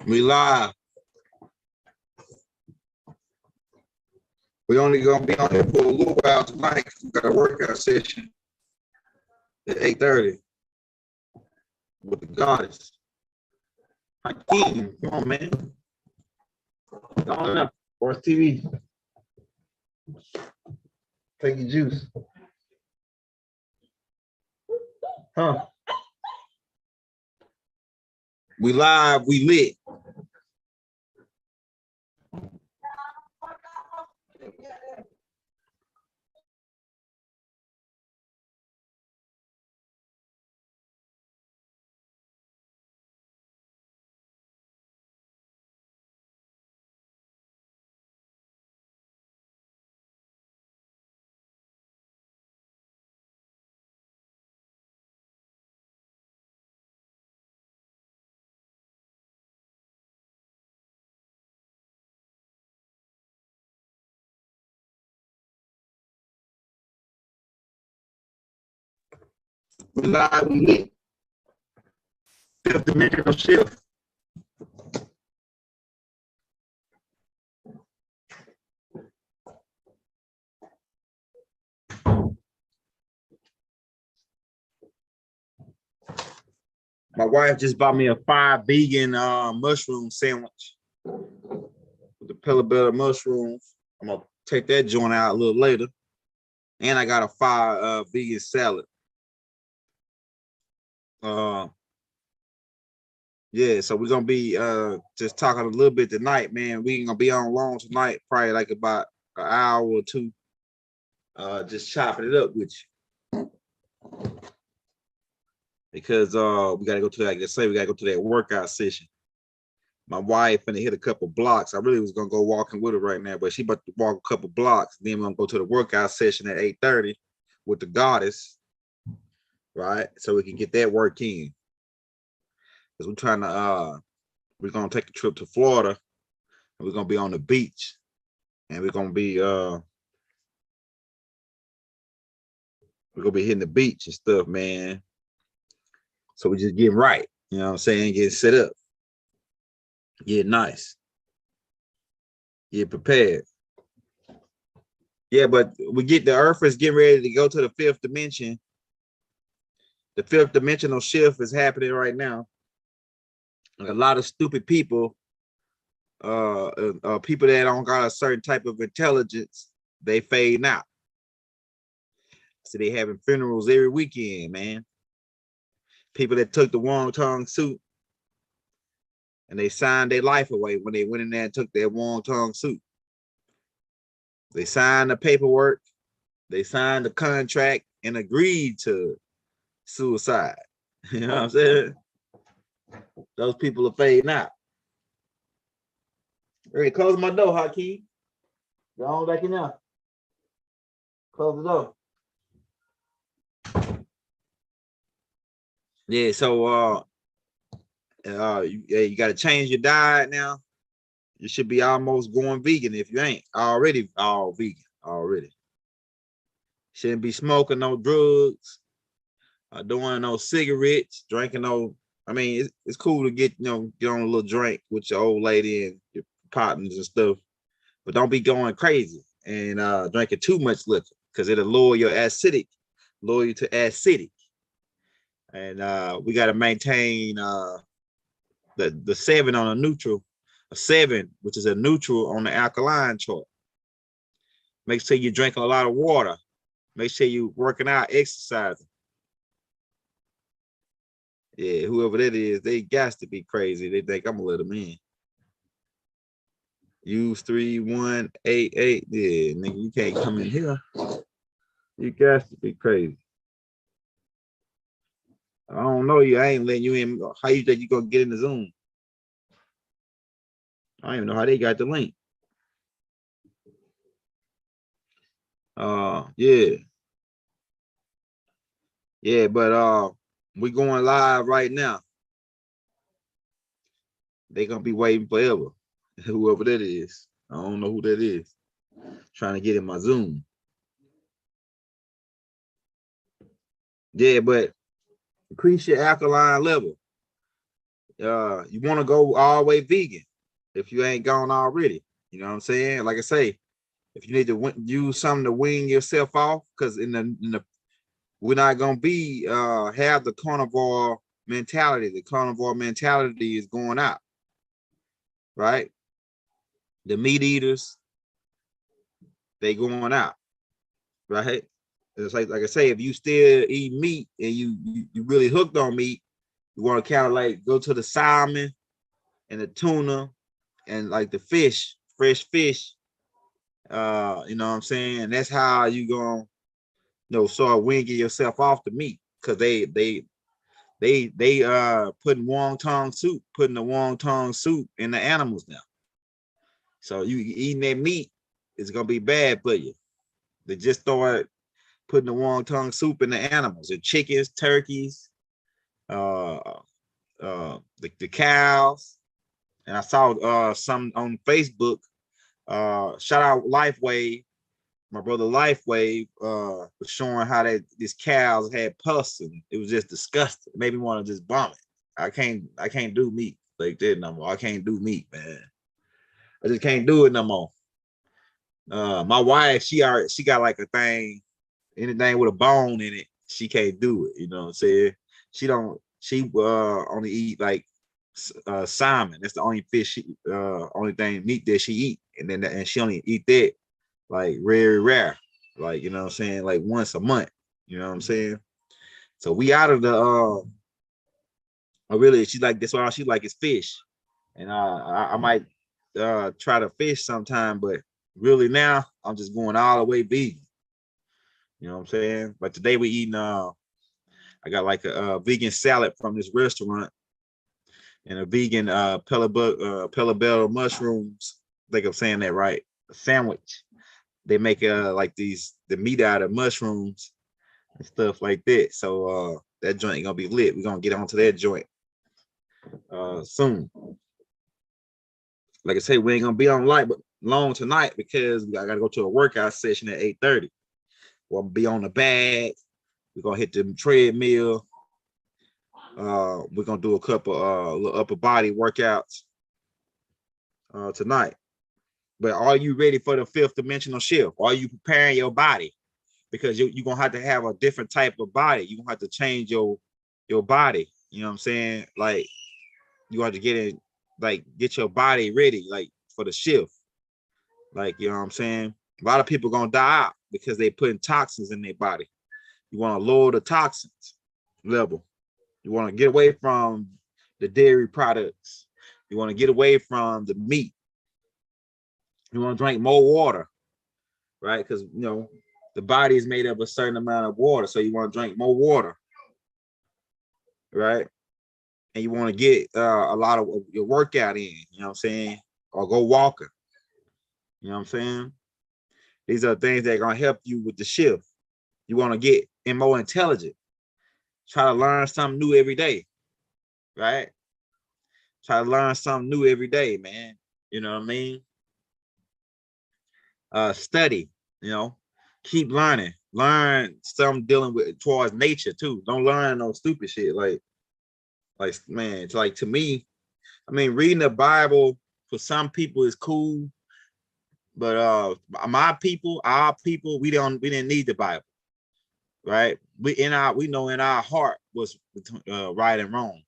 We live. We only gonna be on here for a little while tonight. We got a workout session at 8:30 with the goddess. Hakeem, come on, man. Come on up. Watch TV. Take your juice. Huh? We live, we lit. We live, we lit. Fifth dimensional shift. My wife just bought me a 5 vegan mushroom sandwich with the pillar butter mushrooms. I'm gonna take that joint out a little later. And I got a 5 vegan salad. Yeah, so we're gonna be just talking a little bit tonight, man. We ain't gonna be on long tonight, probably like about an hour or two. Just chopping it up with you. Because we gotta go to that, like I say, we gotta go to that workout session. My wife finna hit a couple blocks. I really was gonna go walking with her right now, but she about to walk a couple blocks. Then we're gonna go to the workout session at 8:30 with the goddess, right? So we can get that work in. Because we're trying to we're gonna take a trip to Florida and we're gonna be on the beach. And we're gonna be hitting the beach and stuff, man. So we just getting right, you know what I'm saying? Getting set up, get nice, get prepared. Yeah, but the earth is getting ready to go to the 5th dimension. The 5th dimensional shift is happening right now. A lot of stupid people, people that don't got a certain type of intelligence, they fade out. So they having funerals every weekend, man. People that took the wong-tongue suit and they signed their life away when they went in there and took their wong-tongue suit. They signed the paperwork, they signed the contract and agreed to suicide. You know what I'm saying? Those people are fading out. Hey, close my door, Hakeem. Go on back in there. Close the door. Yeah, so you got to change your diet now. You should be almost going vegan if you ain't already all vegan already. Shouldn't be smoking no drugs, doing no cigarettes, drinking no. I mean, it's cool to get on a little drink with your old lady and your partners and stuff, but don't be going crazy and drinking too much liquor because it'll lower you to acidic. And we got to maintain the 7 on a neutral, a 7, which is a neutral on the alkaline chart. Make sure you're drinking a lot of water. Make sure you're working out, exercising. Yeah, whoever that is, they got to be crazy. They think I'm gonna let them in. Use 3188. Yeah, nigga, you can't come in here. You got to be crazy. I don't know you. I ain't letting you in. How you think you gonna get in the Zoom? I don't even know how they got the link. Yeah. Yeah, but we going live right now. They gonna be waiting forever. Whoever that is. I don't know who that is. Trying to get in my Zoom. Yeah, but increase your alkaline level. You want to go all the way vegan if you ain't gone already. You know what I'm saying? Like I say, if you need to use something to wean yourself off, because we're not gonna be have the carnivore mentality. The carnivore mentality is going out, right? The meat eaters, they going out, right? It's like I say, if you still eat meat and you really hooked on meat, you want to kind of like go to the salmon and the tuna and like the fish, fresh fish. You know what I'm saying? And that's how you gonna, start winging yourself off the meat, because they putting putting the wonton soup in the animals now. So you eating that meat, it's gonna be bad for you. They just start putting the wonton soup in the animals, the chickens, turkeys, the cows. And I saw some on Facebook. Shout out Lifeway, my brother Lifeway, was showing how these cows had pus, and it was just disgusting. It made me want to just vomit. I can't do meat like that no more. I can't do meat, man. I just can't do it no more. My wife, she got like a thing, anything with a bone in it, she can't do it. You know what I'm saying? She only eat like salmon. That's the only fish only thing meat that she eat. And she only eat that like very rare. Like, you know what I'm saying? Like once a month. You know what I'm saying? So we out of the really, she like, that's all she like is fish. And I might try to fish sometime, but really now I'm just going all the way vegan. You know what I'm saying? But today we eating I got like a vegan salad from this restaurant and a vegan pelabello mushrooms. I think I'm saying that right. A sandwich. They make like the meat out of mushrooms and stuff like that. So that joint gonna be lit. We're gonna get onto that joint soon. Like I say, we ain't gonna be on light but long tonight because I gotta go to a workout session at 8:30. We'll be on the bag. We're gonna hit the treadmill. We're gonna do a couple little upper body workouts tonight. But are you ready for the fifth dimensional shift? Are you preparing your body? Because you're gonna have a different type of body. You're gonna have to change your body. You know what I'm saying? Like you have to get your body ready, like for the shift. Like, you know what I'm saying? A lot of people gonna die out because they putting toxins in their body. You want to lower the toxins level. You want to get away from the dairy products. You want to get away from the meat. You want to drink more water, right? Because, the body is made of a certain amount of water. So you want to drink more water, right? And you want to get a lot of your workout in, you know what I'm saying? Or go walking. You know what I'm saying? These are things that are going to help you with the shift. You want to get more intelligent. Try to learn something new every day, right? Try to learn something new every day, man. You know what I mean? Study, keep learning. Learn something dealing with towards nature too. Don't learn no stupid shit. Like man, it's like, to me, I mean, reading the Bible for some people is cool, but our people, we didn't need the Bible, right? We know in our heart was right and wrong.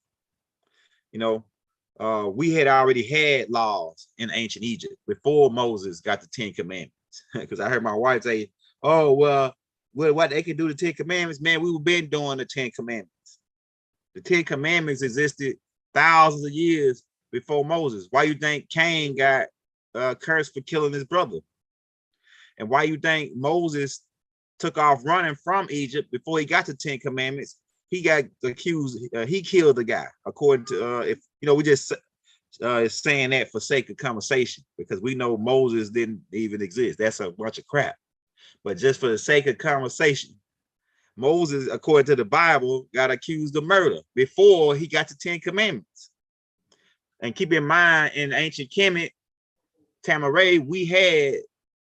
We had already had laws in ancient Egypt before Moses got the 10 Commandments. Because I heard my wife say, "Oh, well, what they can do the 10 Commandments, man, we were been doing the 10 Commandments. The 10 Commandments existed thousands of years before Moses. Why you think Cain got cursed for killing his brother? And why you think Moses took off running from Egypt before he got the 10 Commandments? He got accused, he killed the guy, according to, we just saying that for sake of conversation, because we know Moses didn't even exist. That's a bunch of crap. But just for the sake of conversation, Moses, according to the Bible, got accused of murder before he got the 10 Commandments. And keep in mind, in ancient Kemet, Tamaray, we had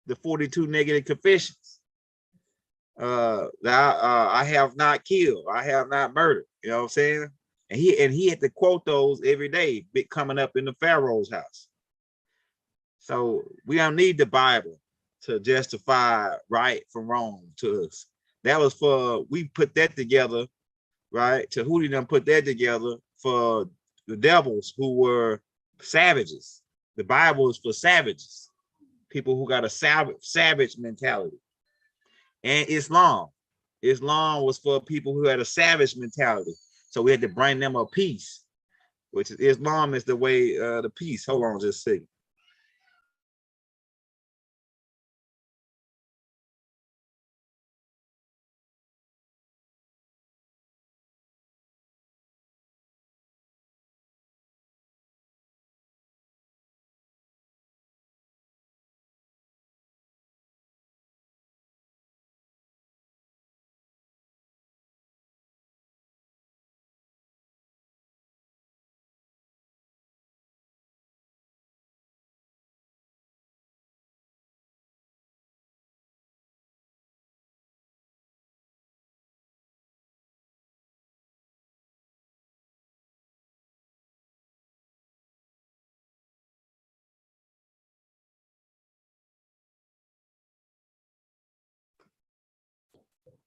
the 42 negative confessions. I have not killed. I have not murdered. You know what I'm saying? And he had to quote those every day, coming up in the Pharaoh's house. So we don't need the Bible to justify right from wrong to us. That was for, we put that together, right? Tahuti done put that together for the devils who were savages. The Bible is for savages, people who got a savage mentality. And Islam was for people who had a savage mentality. So we had to bring them a peace, which is Islam is the way the peace. Hold on just a second.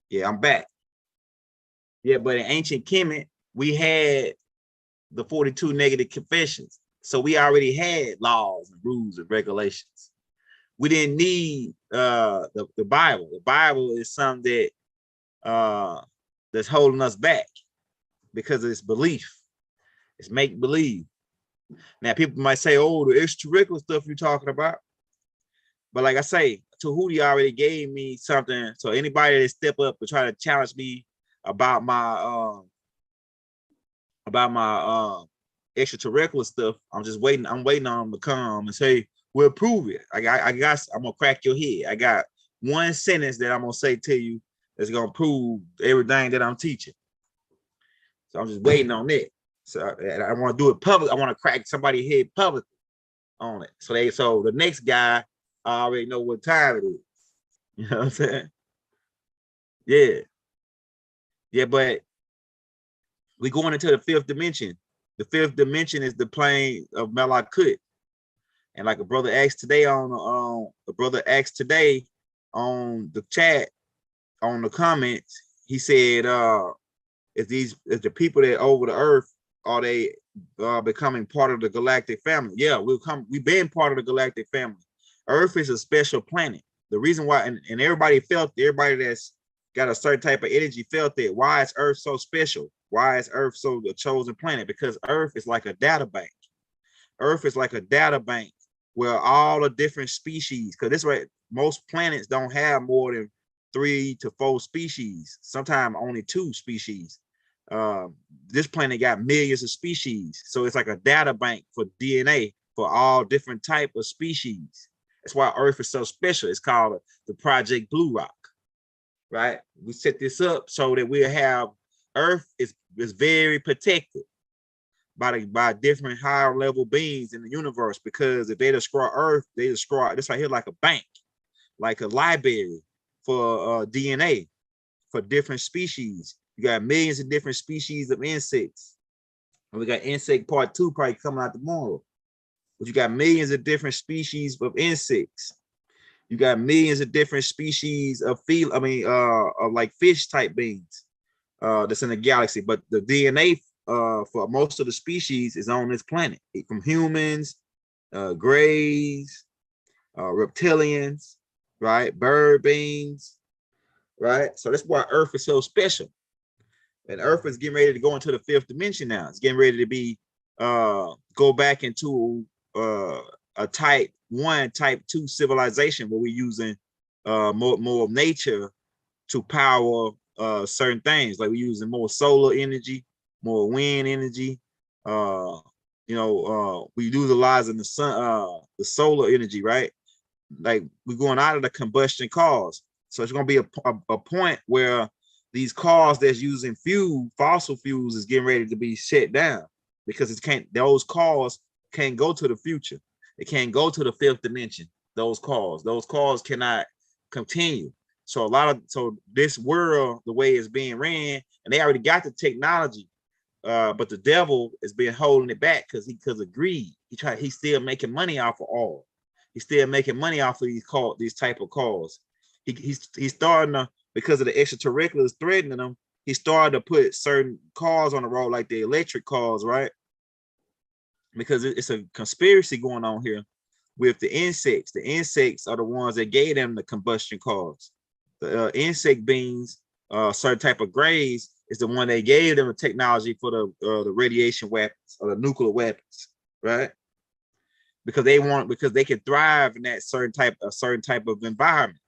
Yeah, I'm back. Yeah, but in ancient Kemet, we had the 42 negative confessions. So we already had laws and rules and regulations. We didn't need the Bible. The Bible is something that's holding us back because of its belief. It's make believe. Now people might say, "Oh, the extracurricular stuff you're talking about," but like I say, Tahuti already gave me something. So anybody that step up and try to challenge me about my extraterrestrial stuff, I'm just waiting. I'm waiting on them to come and say, "We'll prove it." I got. I'm gonna crack your head. I got one sentence that I'm gonna say to you that's gonna prove everything that I'm teaching. So I'm just waiting on it. So I want to do it public. I want to crack somebody's head publicly on it. So the next guy, I already know what time it is. You know what I'm saying? Yeah. Yeah, but we going into the fifth dimension. The fifth dimension is the plane of Malakut. And like a brother asked today on the chat, on the comments, he said, is the people that over the earth, are they becoming part of the galactic family? Yeah, we've been part of the galactic family. Earth is a special planet. The reason why, and everybody that's got a certain type of energy felt that. Why is Earth so special? Why is Earth so the chosen planet? Because Earth is like a data bank. Earth is like a data bank where all the different species, because this way, most planets don't have more than 3 to 4 species, sometimes only 2 species. This planet got millions of species, so it's like a data bank for DNA for all different type of species. That's why Earth is so special. It's called the Project Blue Rock, right? We set this up so that we'll have Earth is very protected by different higher level beings in the universe, because if they destroy Earth, they destroy this right here, like a bank, like a library for DNA for different species. You got millions of different species of insects. And we got insect part 2 probably coming out tomorrow. But you got millions of different species of insects. You got millions of different species of of like fish type beings that's in the galaxy. But the DNA for most of the species is on this planet, from humans, grays, reptilians, right? Bird beings, right? So that's why Earth is so special. And Earth is getting ready to go into the fifth dimension now. It's getting ready to be go back into a type 1, type 2 civilization where we're using more of nature to power certain things. Like we're using more solar energy, more wind energy. We utilizing the sun, the solar energy, right? Like we're going out of the combustion cars. So it's going to be a point where these cars that's using fossil fuels is getting ready to be shut down, because those cars can't go to the future. They can't go to the fifth dimension. Those cars cannot continue. So this world, the way it's being ran, and they already got the technology but the devil is being holding it back because of greed. He's still making money off of oil. He's still making money off of these type of cars. He's starting to, because of the extraterrestrials threatening them, he started to put certain cars on the road, like the electric cars, right? Because it's a conspiracy going on here with the insects. The insects are the ones that gave them the combustion cars. The insect beings, certain type of grays, is the one they gave them the technology for the radiation weapons or the nuclear weapons, right? Because they can thrive in that certain type of environment.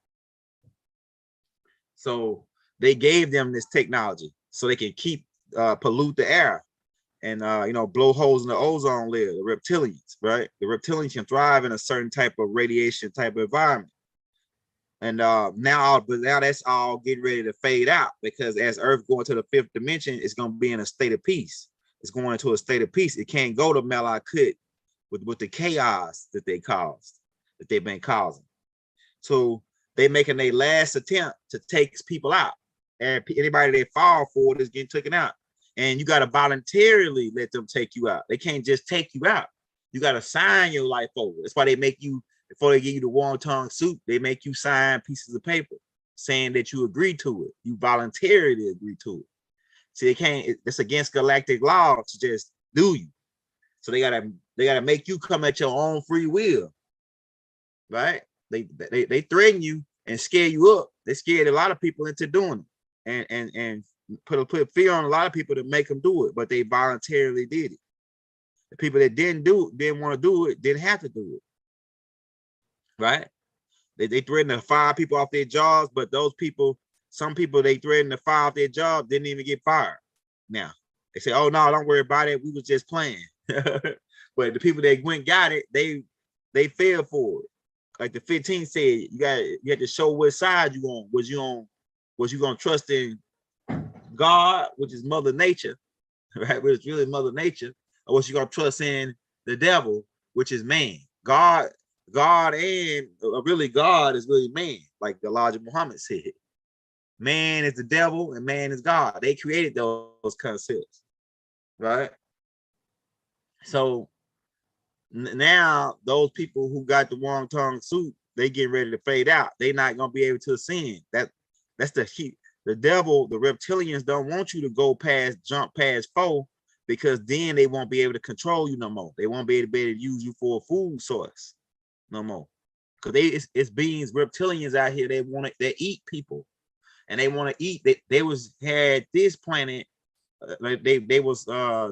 So they gave them this technology so they can keep pollute the air and blow holes in the ozone layer. The reptilians, right? The reptilians can thrive in a certain type of radiation type of environment. And now that's all getting ready to fade out, because as Earth going to the fifth dimension, it's going to be in a state of peace. It's going into a state of peace. It can't go to Malakut with the chaos that they've been causing. So they're making their last attempt to take people out, and anybody they fall for is getting taken out. And you got to voluntarily let them take you out. They can't just take you out. You got to sign your life over. That's why they make you, before they give you the wonton suit, they make you sign pieces of paper saying that you agree to it. You voluntarily agree to it. See, they can't. It's against galactic law to just do you. So they gotta make you come at your own free will, right? They threaten you and scare you up. They scared a lot of people into doing it, and put fear on a lot of people to make them do it, but they voluntarily did it. The people that didn't want to do it, didn't have to do it. Right? They threatened to fire people off their jobs, but those people, some people they threatened to fire off their job, didn't even get fired. Now they say, "Oh no, don't worry about it. We was just playing." But the people that went got it, they fell for it. Like the 15 said, you had to show what side you on. Was you gonna trust in God, which is Mother Nature, right? Which is really Mother Nature, or was you gonna trust in the devil, which is man? God and really God is really man, like Elijah Muhammad said. Man is the devil and man is God. They created those concepts, right? So now those people who got the wonton suit, they get ready to fade out. They're not gonna be able to ascend. That's the heat. The devil, the reptilians don't want you to jump past 4, because then they won't be able to control you no more. They won't be able to use you for a food source no more. Because it's beings, reptilians out here, they eat people, and they want to eat. They had this planet, they was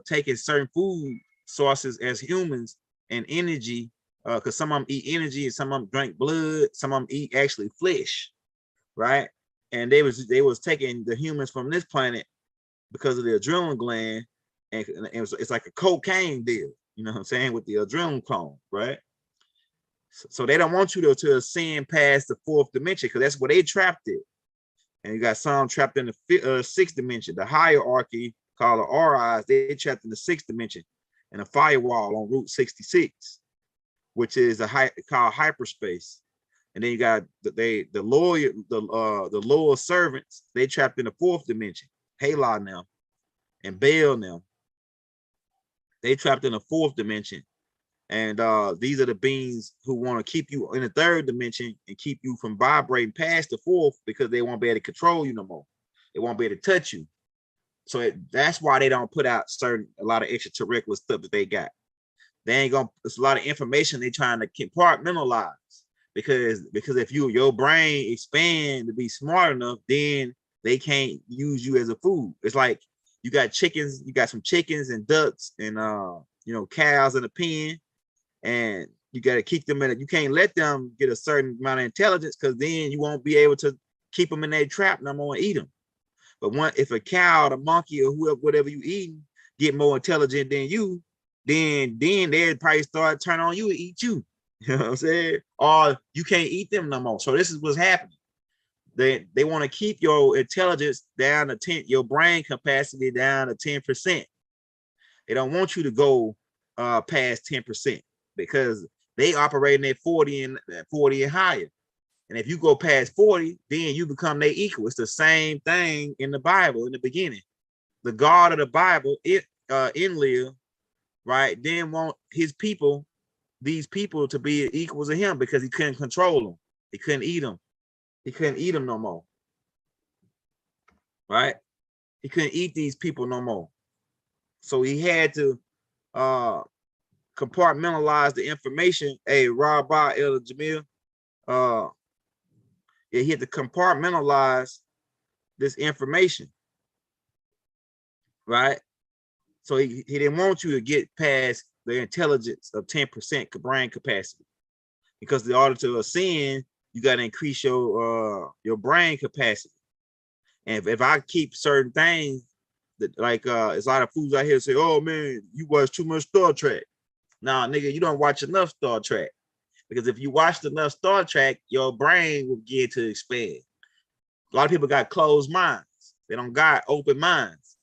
taking certain food sources as humans and energy, because some of them eat energy and some of them drink blood, some of them eat actually flesh, right? And they was taking the humans from this planet because of the adrenaline gland, and it's like a cocaine deal, you know what I'm saying, with the adrenaline clone, right? So they don't want you to ascend past the 4th dimension, because that's where they trapped it. And you got some trapped in the 6th dimension. The hierarchy called the Aurais, they trapped in the 6th dimension, and a firewall on Route 66, which is called hyperspace. And then you got the lower servants, they trapped in the 4th dimension. Halon now and Baal now, they trapped in the 4th dimension. And these are the beings who want to keep you in the 3rd dimension and keep you from vibrating past the 4th, because they won't be able to control you no more. They won't be able to touch you. So that's why they don't put out a lot of extraterrestrial stuff that they got. They ain't gonna. It's a lot of information they trying to compartmentalize, because if your brain expand to be smart enough, then they can't use you as a food. It's like you got chickens, you got some chickens and ducks and cows in a pen, and you got to keep them in it. You can't let them get a certain amount of intelligence, because then you won't be able to keep them in their trap no more and eat them. But if a cow, the monkey, or whatever you eating, get more intelligent than you, then they'd probably start turn on you and eat you. You know what I'm saying? Or you can't eat them no more. So this is what's happening. They want to keep your intelligence down to 10, your brain capacity down to 10%. They don't want you to go past 10%, because they operating at 40 and higher. And if you go past 40, then you become their equal. It's the same thing in the Bible in the beginning. the God of the Bible, Enlil, right, didn't want his people, these people, to be equals to him because he couldn't control them. He couldn't eat them. He couldn't eat them no more. Right? He couldn't eat these people no more. So he had to compartmentalize the information. Hey, Rabbi Elder Jamil, yeah, he had to compartmentalize this information, right? So he didn't want you to get past the intelligence of 10% brain capacity, because in order to ascend, you got to increase your brain capacity. And if I keep certain things, that like there's a lot of fools out here say, "Oh man, you watch too much Star Trek." Nah, nigga, you don't watch enough Star Trek. Because if you watched enough Star Trek, your brain will get to expand. A lot of people got closed minds. They don't got open minds.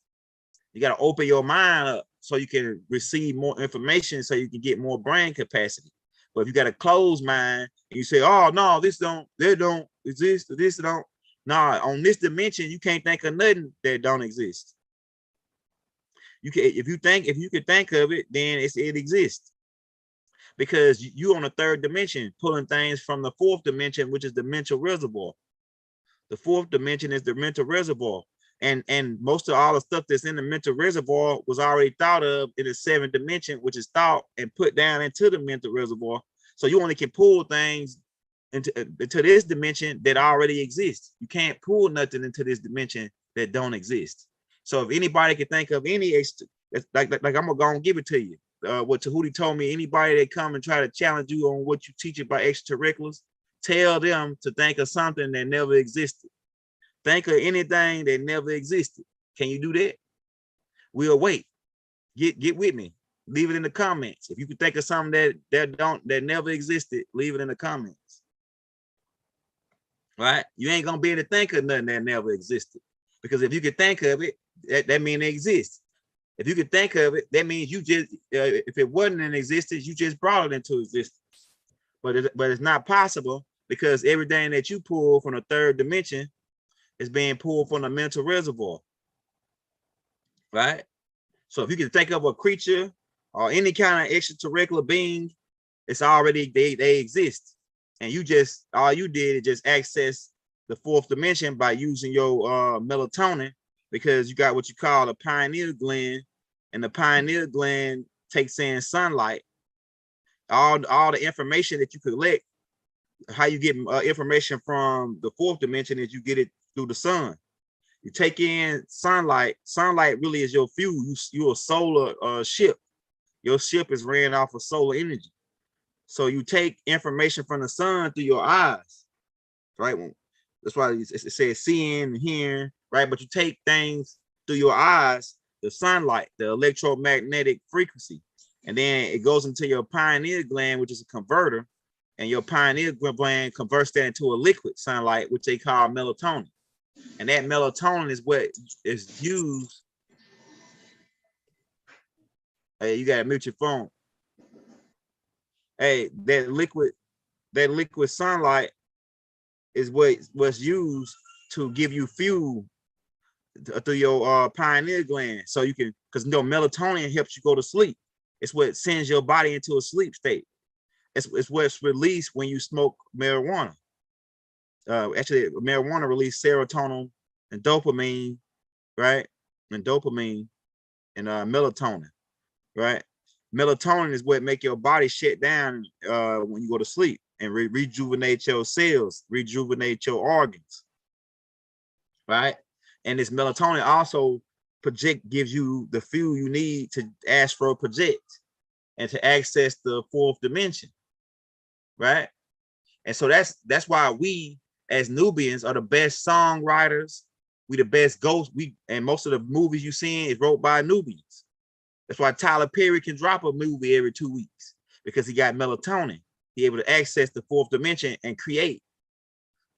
You got to open your mind up so you can receive more information, so you can get more brain capacity. But if you got a closed mind and you say, "Oh no, this don't, they don't exist, this don't," nah, on this dimension, you can't think of nothing that don't exist. You can, if you could think of it, then it exists. Because you on the third dimension, pulling things from the fourth dimension, which is the mental reservoir. The fourth dimension is the mental reservoir. And most of all the stuff that's in the mental reservoir was already thought of in the seventh dimension, which is thought and put down into the mental reservoir. So you only can pull things into this dimension that already exists. You can't pull nothing into this dimension that don't exist. So if anybody can think of any, like I'm gonna go and give it to you. What Tahuti told me, anybody that come and try to challenge you on what you teach about extracurriculars, tell them to think of something that never existed. Think of anything that never existed. Can you do that? We'll wait. Get with me. Leave it in the comments. If you can think of something that never existed, leave it in the comments. Right? You ain't gonna be able to think of nothing that never existed. Because if you can think of it, that means it exists. If you can think of it, that means you just, if it wasn't in existence, you just brought it into existence. But it's not possible, because everything that you pull from the third dimension is being pulled from the mental reservoir, right? So if you can think of a creature or any kind of extraterrestrial being, it's already, they exist. And you just, all you did is just access the fourth dimension by using your melatonin, because you got what you call a pineal gland, and the pineal gland takes in sunlight. All the information that you collect, how you get information from the fourth dimension, is you get it through the sun. You take in sunlight. Sunlight really is your fuel. You're a solar ship. Your ship is ran off of solar energy. So you take information from the sun through your eyes, right? That's why it says seeing and hearing, right? But you take things through your eyes, the sunlight, the electromagnetic frequency, and then it goes into your pineal gland, which is a converter, and your pineal gland converts that into a liquid sunlight, which they call melatonin. And that melatonin is what is used. Hey, you gotta mute your phone. Hey, that liquid sunlight is what's used to give you fuel through your pineal gland, so you can, because melatonin helps you go to sleep. It's what sends your body into a sleep state. It's what's released when you smoke marijuana. Actually, marijuana release serotonin and dopamine, right? And dopamine and melatonin, right? Melatonin is what make your body shut down when you go to sleep, and rejuvenate your cells, rejuvenate your organs, right? And this melatonin also gives you the fuel you need to astral project and to access the fourth dimension, right? And so that's why we as Nubians are the best songwriters. We the best ghosts. And most of the movies you seen is wrote by Nubians. That's why Tyler Perry can drop a movie every 2 weeks, because he got melatonin. He able to access the fourth dimension and create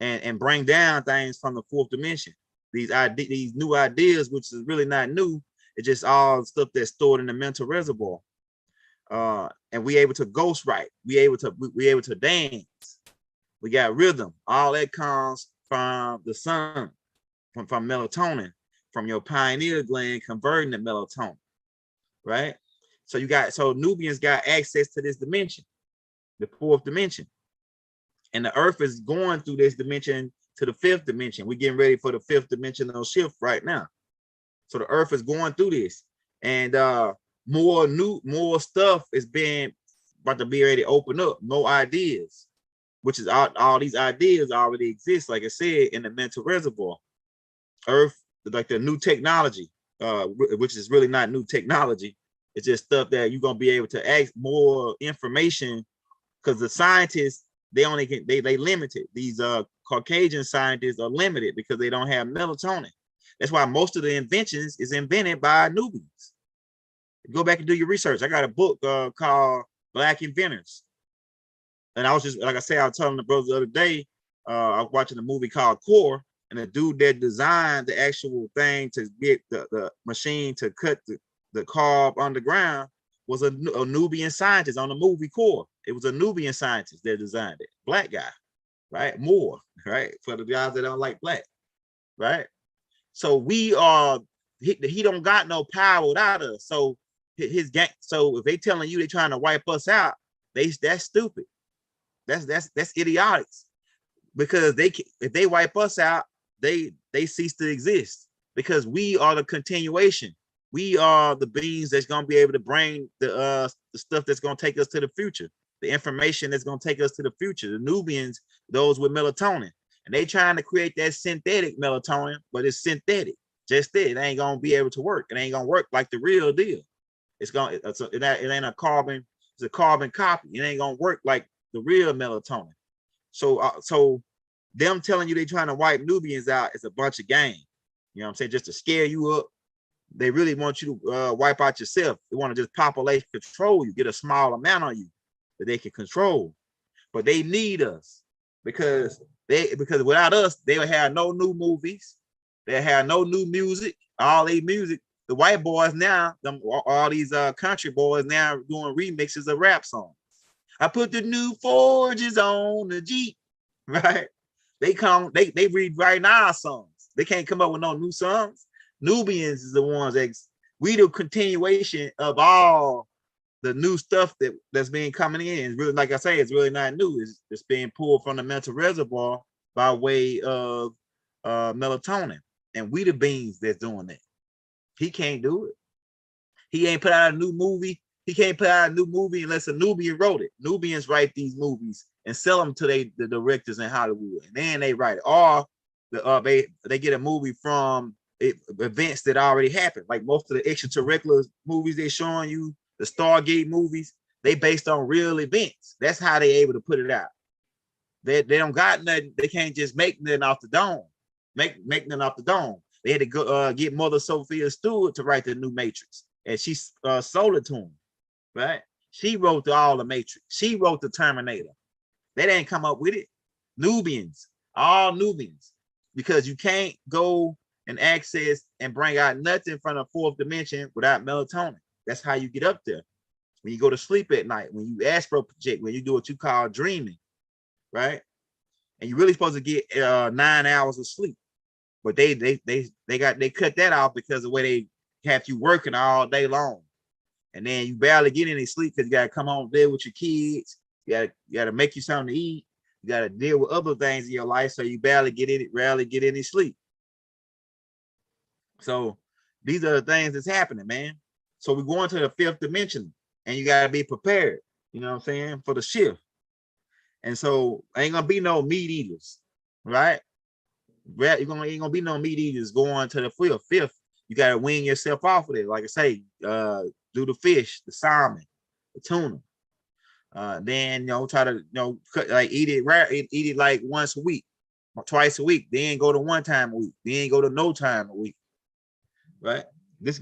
and bring down things from the fourth dimension. These new ideas, which is really not new, it's just all stuff that's stored in the mental reservoir. And we able to ghostwrite. We able to dance. We got rhythm. All that comes from the sun, from melatonin, from your pineal gland converting to melatonin, right? So Nubians got access to this dimension, the fourth dimension. And the earth is going through this dimension to the fifth dimension. We're getting ready for the fifth dimensional shift right now. So the earth is going through this. And more stuff is being about to be ready to open up, more ideas, which is all these ideas already exist, like I said, in the mental reservoir. Earth, like the new technology, which is really not new technology. It's just stuff that you're gonna be able to ask more information, because the scientists, they limited. These Caucasian scientists are limited because they don't have melatonin. That's why most of the inventions is invented by Nubians. Go back and do your research. I got a book called Black Inventors. And I was just, like I said, I was telling the brothers the other day, I was watching a movie called Core, and the dude that designed the actual thing to get the machine to cut the carb underground was a Nubian scientist on the movie Core. It was a Nubian scientist that designed it. Black guy, right? More, right? For the guys that don't like black, right? So we are, he don't got no power without us. So his gang, so if they telling you they trying to wipe us out, that's stupid. That's idiotic. Because if they wipe us out, they cease to exist, because we are the continuation. We are the beings that's gonna be able to bring the stuff that's gonna take us to the future, the information that's gonna take us to the future. The Nubians, those with melatonin, and they trying to create that synthetic melatonin, but it's synthetic. Just it ain't gonna be able to work. It ain't gonna work like the real deal. It ain't a carbon. It's a carbon copy. It ain't gonna work like the real melatonin. So them telling you they trying to wipe Nubians out is a bunch of game. You know what I'm saying? Just to scare you up. They really want you to wipe out yourself. They want to just population control you, get a small amount on you that they can control. But they need us because without us, they would have no new movies. They have no new music. All they music, the white boys now, all these country boys now doing remixes of rap songs. I put the new forges on the Jeep, right? They rewrite our songs. They can't come up with no new songs. Nubians is the ones we the continuation of all the new stuff that's been coming in. It's really, like I say, it's really not new. It's being pulled from the mental reservoir by way of melatonin. And we the beings that's doing that. He can't do it. He ain't put out a new movie. He can't put out a new movie unless a Nubian wrote it. Nubians write these movies and sell them to the directors in Hollywood, and then they write it. Or they get a movie from events that already happened. Like most of the extraterrestrial movies they're showing you, the Stargate movies, they based on real events. That's how they able to put it out. They don't got nothing. They can't just make nothing off the dome. Make nothing off the dome. They had to go get Mother Sophia Stewart to write the new Matrix, and she sold it to him. Right? She wrote all the Matrix. She wrote the Terminator. They didn't come up with it. Nubians, all Nubians, because you can't go and access and bring out nothing from the fourth dimension without melatonin. That's how you get up there. When you go to sleep at night, when you astral project, when you do what you call dreaming, right? And you're really supposed to get 9 hours of sleep, but they cut that off because of the way they have you working all day long. And then you barely get any sleep because you got to come home there with your kids. You got to make you something to eat. You got to deal with other things in your life, so you rarely get any sleep. So these are the things that's happening, man. So we're going to the fifth dimension, and you got to be prepared, you know what I'm saying, for the shift. And so ain't going to be no meat eaters, right? Ain't going to be no meat eaters going to the fifth. You got to wean yourself off of it. Like I say, do the fish, the salmon, the tuna. Then try to eat it like once a week, or twice a week. Then go to one time a week. Then go to no time a week. Right? This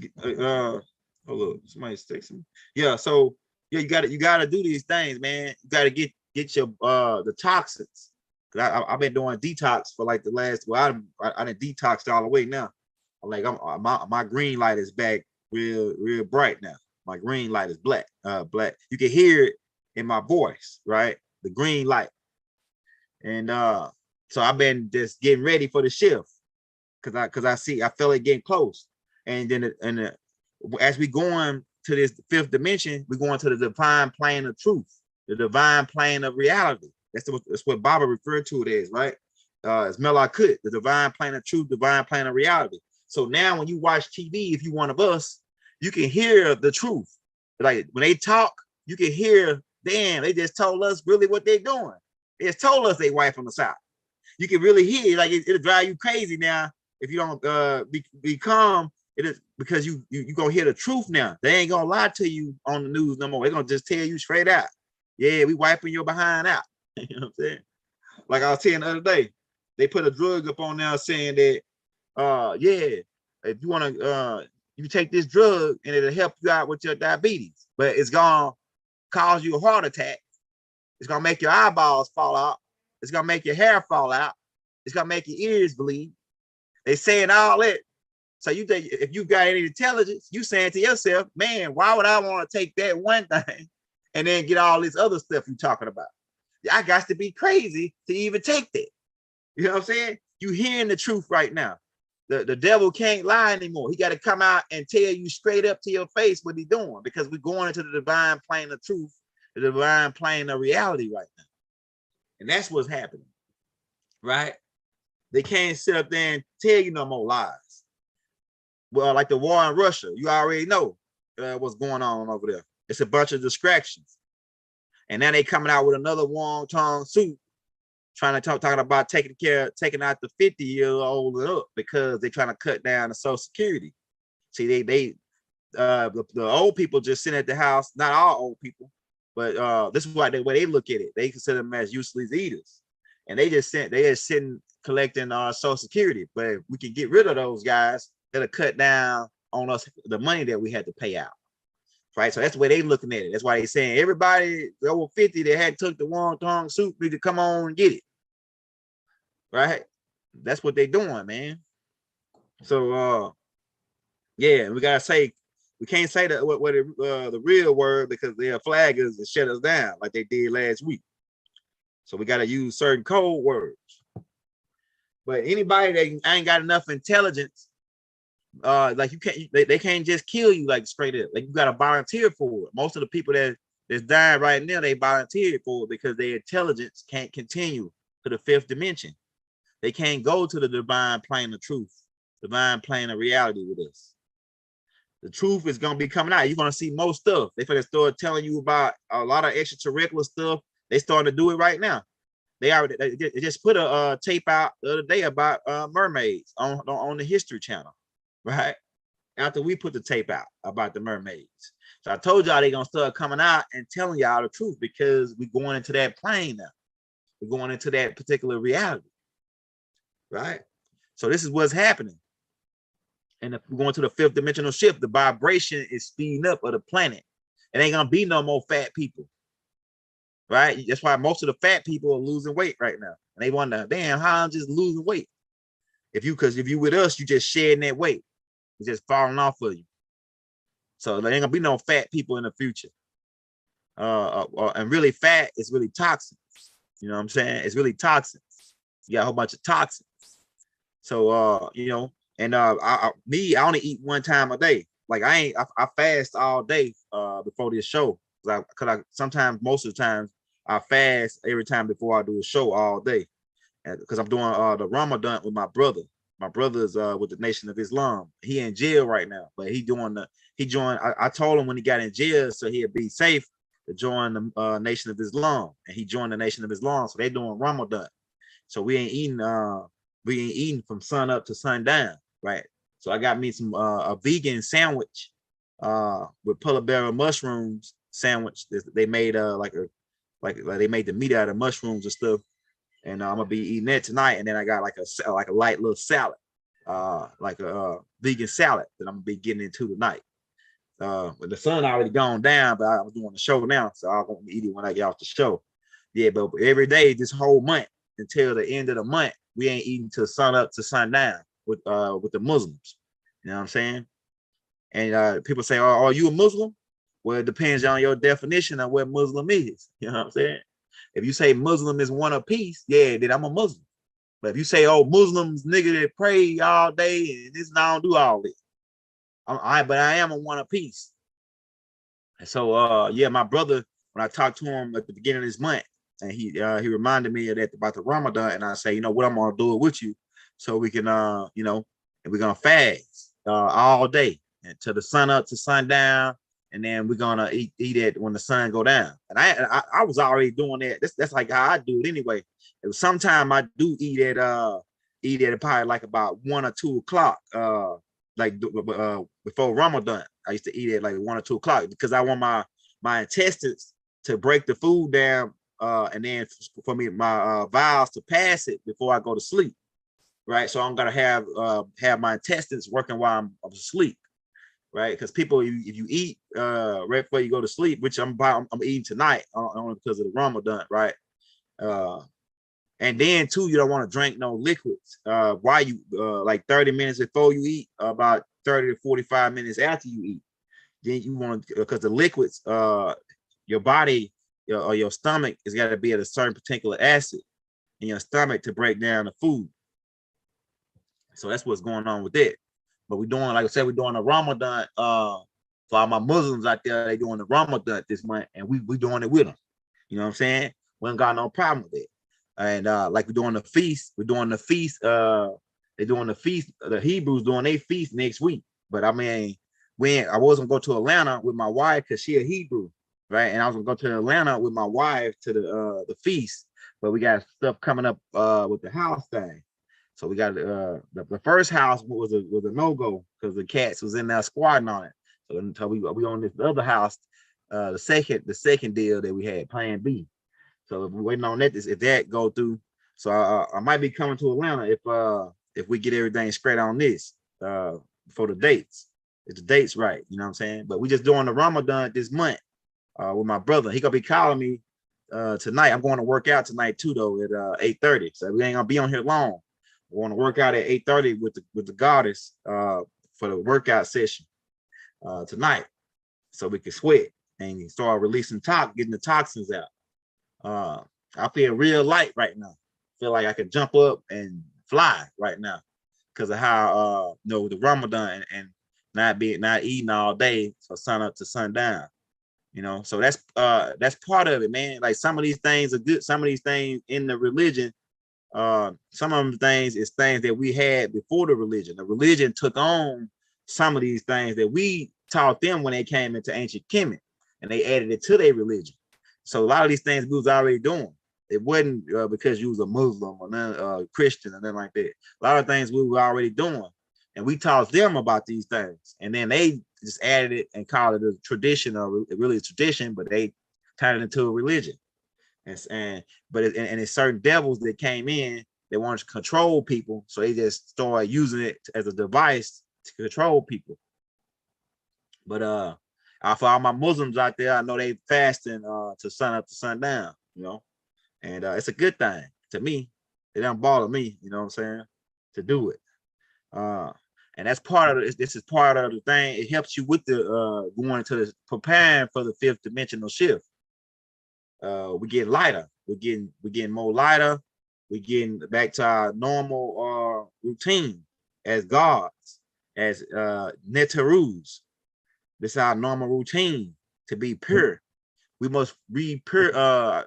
hold up, somebody's texting me. Yeah, so yeah, you gotta do these things, man. You gotta get your the toxins. I've been doing detox for like the last. Well, I done detoxed all the way now. Like my green light is back real bright now. My green light is black. You can hear it in my voice, right? The green light. And so I've been just getting ready for the shift, I feel it getting close. And then as we going to this fifth dimension, we're going to the divine plane of truth, the divine plane of reality. That's what Baba referred to it as, right? It's Melakut, the divine plane of truth, divine plane of reality. So now when you watch TV, if you're one of us, you can hear the truth. Like when they talk, you can hear, damn, they just told us really what they're doing. They just told us they wiping us out. You can really hear it, like it'll drive you crazy now if you don't be calm. It is because you gonna hear the truth now. They ain't gonna lie to you on the news no more. They're gonna just tell you straight out. Yeah, we wiping your behind out. You know what I'm saying? Like I was saying the other day, they put a drug up on there saying that yeah, if you want to you take this drug and it'll help you out with your diabetes, but it's gonna cause you a heart attack. It's gonna make your eyeballs fall out. It's gonna make your hair fall out. It's gonna make your ears bleed. They saying all that. So you think if you got any intelligence, you saying to yourself, man, why would I want to take that one thing and then get all this other stuff you talking about? I got to be crazy to even take that. You know what I'm saying? You hearing the truth right now. The devil can't lie anymore. He got to come out and tell you straight up to your face what he's doing, because we're going into the divine plane of truth, the divine plane of reality right now. And that's what's happening, right? They can't sit up there and tell you no more lies. Well, like the war in Russia, you already know what's going on over there. It's a bunch of distractions. And now they coming out with another Wong Tong suit, trying to talking about taking out the 50-year-old up because they're trying to cut down the Social Security. See, the old people just sit at the house, not all old people, but this is why the way they look at it. They consider them as useless eaters. And they just sitting collecting our Social Security. But if we can get rid of those guys, that'll cut down on us the money that we had to pay out. Right. So that's the way they looking at it. That's why they saying everybody over 50 that had took the Wong Tong suit need to come on and get it. Right. That's what they doing, man. So yeah, we gotta say, we can't say that the real word, because they'll flag us and shut us down like they did last week. So we gotta use certain code words. But anybody that ain't got enough intelligence, like you can't, they can't just kill you like straight up. Like you got to volunteer for it. Most of the people that's dying right now, they volunteered for it because their intelligence can't continue to the fifth dimension. They can't go to the divine plane of truth, divine plane of reality with us. The truth is gonna be coming out. You're gonna see most stuff. They finna start telling you about a lot of extracurricular stuff. They starting to do it right now. They just put a tape out the other day about mermaids on the History Channel. Right after we put the tape out about the mermaids. So I told y'all they're gonna start coming out and telling y'all the truth, because we're going into that plane now. We're going into that particular reality, right? So this is what's happening. And if we're going to the fifth dimensional shift, the vibration is speeding up of the planet. It ain't gonna be no more fat people, right? That's why most of the fat people are losing weight right now. And they wonder, damn, how I'm just losing weight. Because if you with us, you just shedding that weight. It's just falling off of you. So there ain't gonna be no fat people in the future. And really fat is really toxic. You know what I'm saying? It's really toxic. You got a whole bunch of toxins. So you know, and I only eat one time a day. Like I fast all day before this show. Cause sometimes, most of the times, I fast every time before I do a show all day. Because I'm doing the Ramadan with my brother. My brother's with the Nation of Islam. He in jail right now, but he joined. I told him when he got in jail, so he'd be safe, to join the Nation of Islam, and he joined the Nation of Islam. So they doing Ramadan. So we ain't eating from sun up to sundown, right? So I got me some a vegan sandwich with Pullabera mushrooms sandwich. They made like they made the meat out of mushrooms and stuff. And I'm gonna be eating that tonight, and then I got like a light little salad, like a vegan salad that I'm gonna be getting into tonight. But the sun already gone down, but I'm doing the show now, so I'm gonna eat it when I get off the show. Yeah, but every day, this whole month until the end of the month, we ain't eating till sun up to sundown with the Muslims. You know what I'm saying? And people say, "Oh, are you a Muslim?" Well, it depends on your definition of what Muslim is. You know what I'm saying? If you say Muslim is one of peace, yeah, then I'm a Muslim. But if you say, oh, Muslims, nigga, that pray all day and this and I don't do all this. But I am a one of peace. And so yeah, my brother, when I talked to him at the beginning of this month, and he reminded me of that about the Ramadan, and I say, you know what, I'm gonna do it with you, so we can you know, and we're gonna fast all day until the sun up to sundown, and then we're gonna eat it when the sun go down. And I was already doing that. That's like how I do it anyway. Sometimes I do eat at probably like about 1 or 2 o'clock, like before Ramadan. I used to eat at like 1 or 2 o'clock because I want my intestines to break the food down, and then for me my bowels to pass it before I go to sleep. Right, so I'm gonna have my intestines working while I'm asleep. Right, because people, if you eat right before you go to sleep, which I'm eating tonight only because of the Ramadan, right? And then too, you don't want to drink no liquids while you like 30 minutes before you eat, about 30 to 45 minutes after you eat. Then you want to, because the liquids, your body or your stomach has got to be at a certain particular acid in your stomach to break down the food. So that's what's going on with that. But we're doing, like I said, we're doing a Ramadan for all my Muslims out there. They doing the Ramadan this month, and we doing it with them. You know what I'm saying? We ain't got no problem with it. And like we're doing the feast, they're doing the feast. The Hebrews doing their feast next week. But I mean, when I was gonna go to Atlanta with my wife because she a Hebrew, right? And I was gonna go to Atlanta with my wife to the feast, but we got stuff coming up with the house thing. So we got the first house was a no-go because the cats was in there squatting on it. So until we on this other house, the second deal that we had, Plan B. So we're waiting on that. If that go through, so I might be coming to Atlanta if we get everything straight on this for the dates. If the dates right, you know what I'm saying? But we just doing the Ramadan this month with my brother. He gonna be calling me tonight. I'm going to work out tonight too, though, at 8:30. So we ain't gonna be on here long. We want to work out at 8:30 with the goddess for the workout session tonight, so we can sweat and start releasing getting the toxins out. I feel real light right now. Feel like I could jump up and fly right now because of how the Ramadan and not eating all day from sun up to sundown. You know, so that's part of it, man. Like some of these things are good. Some of these things in the religion, some of them things is things that we had before the religion. The religion took on some of these things that we taught them when they came into ancient Kemet, and they added it to their religion. So a lot of these things we was already doing. It wasn't because you was a Muslim or none, Christian or nothing like that. A lot of things we were already doing, and we taught them about these things, and then they just added it and called it a tradition, or really a tradition, but they turned it into a religion. And it's certain devils that came in that wanted to control people, so they just started using it as a device to control people. But for all my Muslims out there, I know they fasting to sun up to sundown, you know, and it's a good thing to me. It don't bother me, you know what I'm saying, to do it. And that's part of it. This is part of the thing. It helps you with the going to the preparing for the fifth dimensional shift. We get lighter. We're getting more lighter. We're getting back to our normal routine as gods, as Netarus. This is our normal routine to be pure. We must be pure,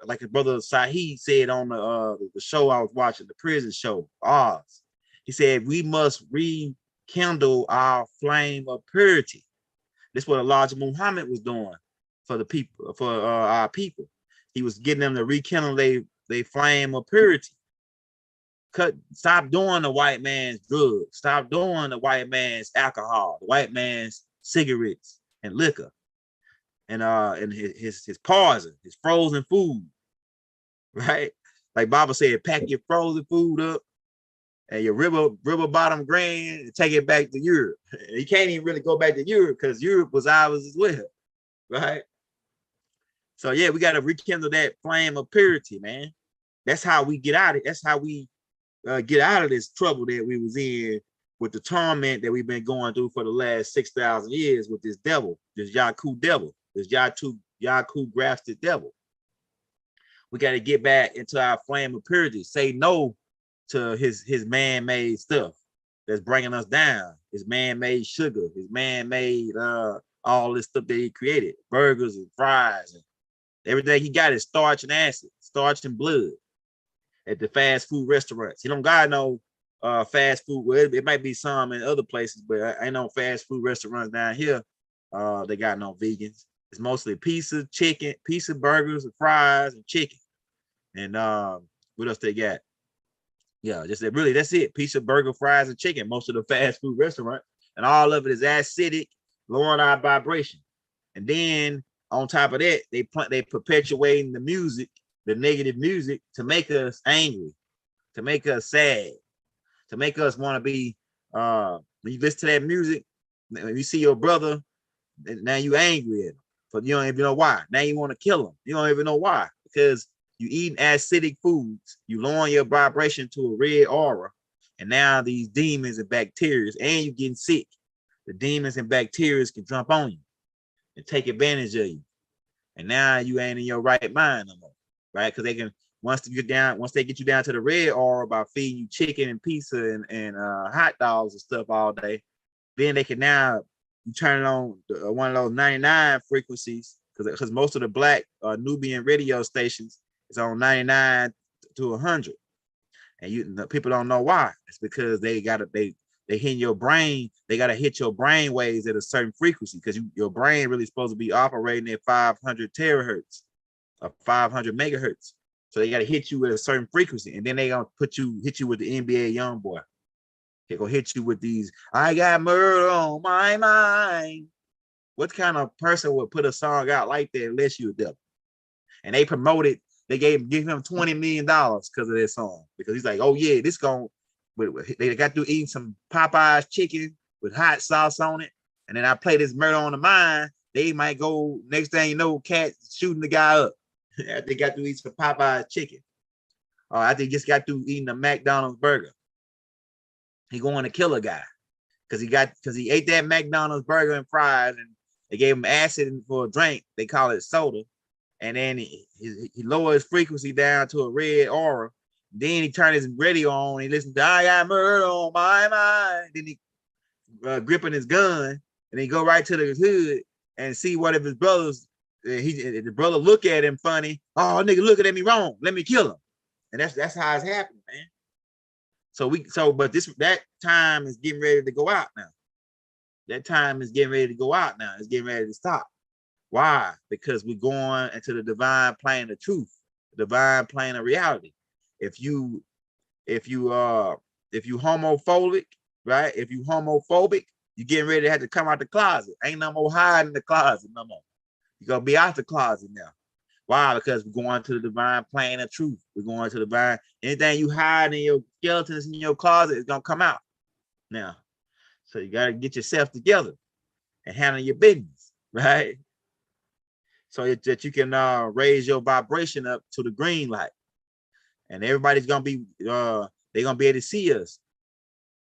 like his brother Sahid said on the show I was watching, the prison show, Oz. He said we must rekindle our flame of purity. This is what Elijah Muhammad was doing for the people, for our people. He was getting them to rekindle their flame of purity. Stop doing the white man's drugs. Stop doing the white man's alcohol, the white man's cigarettes and liquor, and his poison, his frozen food, right? Like Baba said, pack your frozen food up and your river bottom grain and take it back to Europe. You can't even really go back to Europe because Europe was ours as well, right? So yeah, we got to rekindle that flame of purity, man. That's how we get out of it. That's how we get out of this trouble that we was in with the torment that we've been going through for the last 6,000 years with this devil, this Yaku devil, this Yaku grafted devil. We got to get back into our flame of purity. Say no to his man-made stuff that's bringing us down. His man-made sugar, his man-made all this stuff that he created, burgers and fries and everything he got is starch and acid, starch and blood at the fast food restaurants. He don't got no fast food. Well, it might be some in other places, but I ain't no fast food restaurants down here. They got no vegans. It's mostly pizza, chicken, pizza, burgers, and fries, and chicken. And what else they got? Yeah, just really that's it. Pizza, burger, fries, and chicken. Most of the fast food restaurants, and all of it is acidic, lowering our vibration. And then on top of that, they perpetuating the music, the negative music, to make us angry, to make us sad, to make us want to be. When you listen to that music, when you see your brother, now you angry at him, but you don't even know why. Now you want to kill him. You don't even know why, because you eating acidic foods, you lowering your vibration to a red aura, and now these demons and bacteria, and you getting sick. The demons and bacteria can jump on you and take advantage of you, and now you ain't in your right mind no more, right? Because they can once they get you down to the red aura by feeding you chicken and pizza and hot dogs and stuff all day, then they can now you turn it on one of those 99 frequencies, because most of the black Nubian radio stations is on 99 to 100, and people don't know why. It's because they hit your brain. They gotta hit your brain waves at a certain frequency, because your brain really supposed to be operating at 500 terahertz or 500 megahertz. So they gotta hit you at a certain frequency, and then they gonna hit you with the NBA YoungBoy. They gonna hit you with these. I got murder on my mind. What kind of person would put a song out like that unless you a devil? And they promoted. They give him $20 million because of that song, because he's like, oh yeah, this going. They got to eating some Popeyes chicken with hot sauce on it, and then I play this Murder on the Mind. They might go next thing you know, cat shooting the guy up. They got to eat some Popeyes chicken. I think just got through eating a McDonald's burger. He going to kill a guy because he ate that McDonald's burger and fries, and they gave him acid for a drink. They call it soda. And then he lowered his frequency down to a red aura. Then he turned his radio on. He listened to I Got Murder on My Mind. Then he gripping his gun, and he go right to the hood and see one of his brothers. The brother look at him funny. Oh, nigga, looking at me wrong. Let me kill him. And that's how it's happening, man. But that time is getting ready to go out now. That time is getting ready to go out now. It's getting ready to stop. Why? Because we're going into the divine plane of truth, the divine plane of reality. If you homophobic, right? If you homophobic, you're getting ready to have to come out the closet. Ain't no more hiding in the closet no more. You're gonna be out the closet now. Why? Because we're going to the divine plane of truth. We're going to the divine. Anything you hide in your skeletons in your closet is gonna come out now. So you gotta get yourself together and handle your business, right? So that you can raise your vibration up to the green light, and everybody's gonna be they're gonna be able to see us.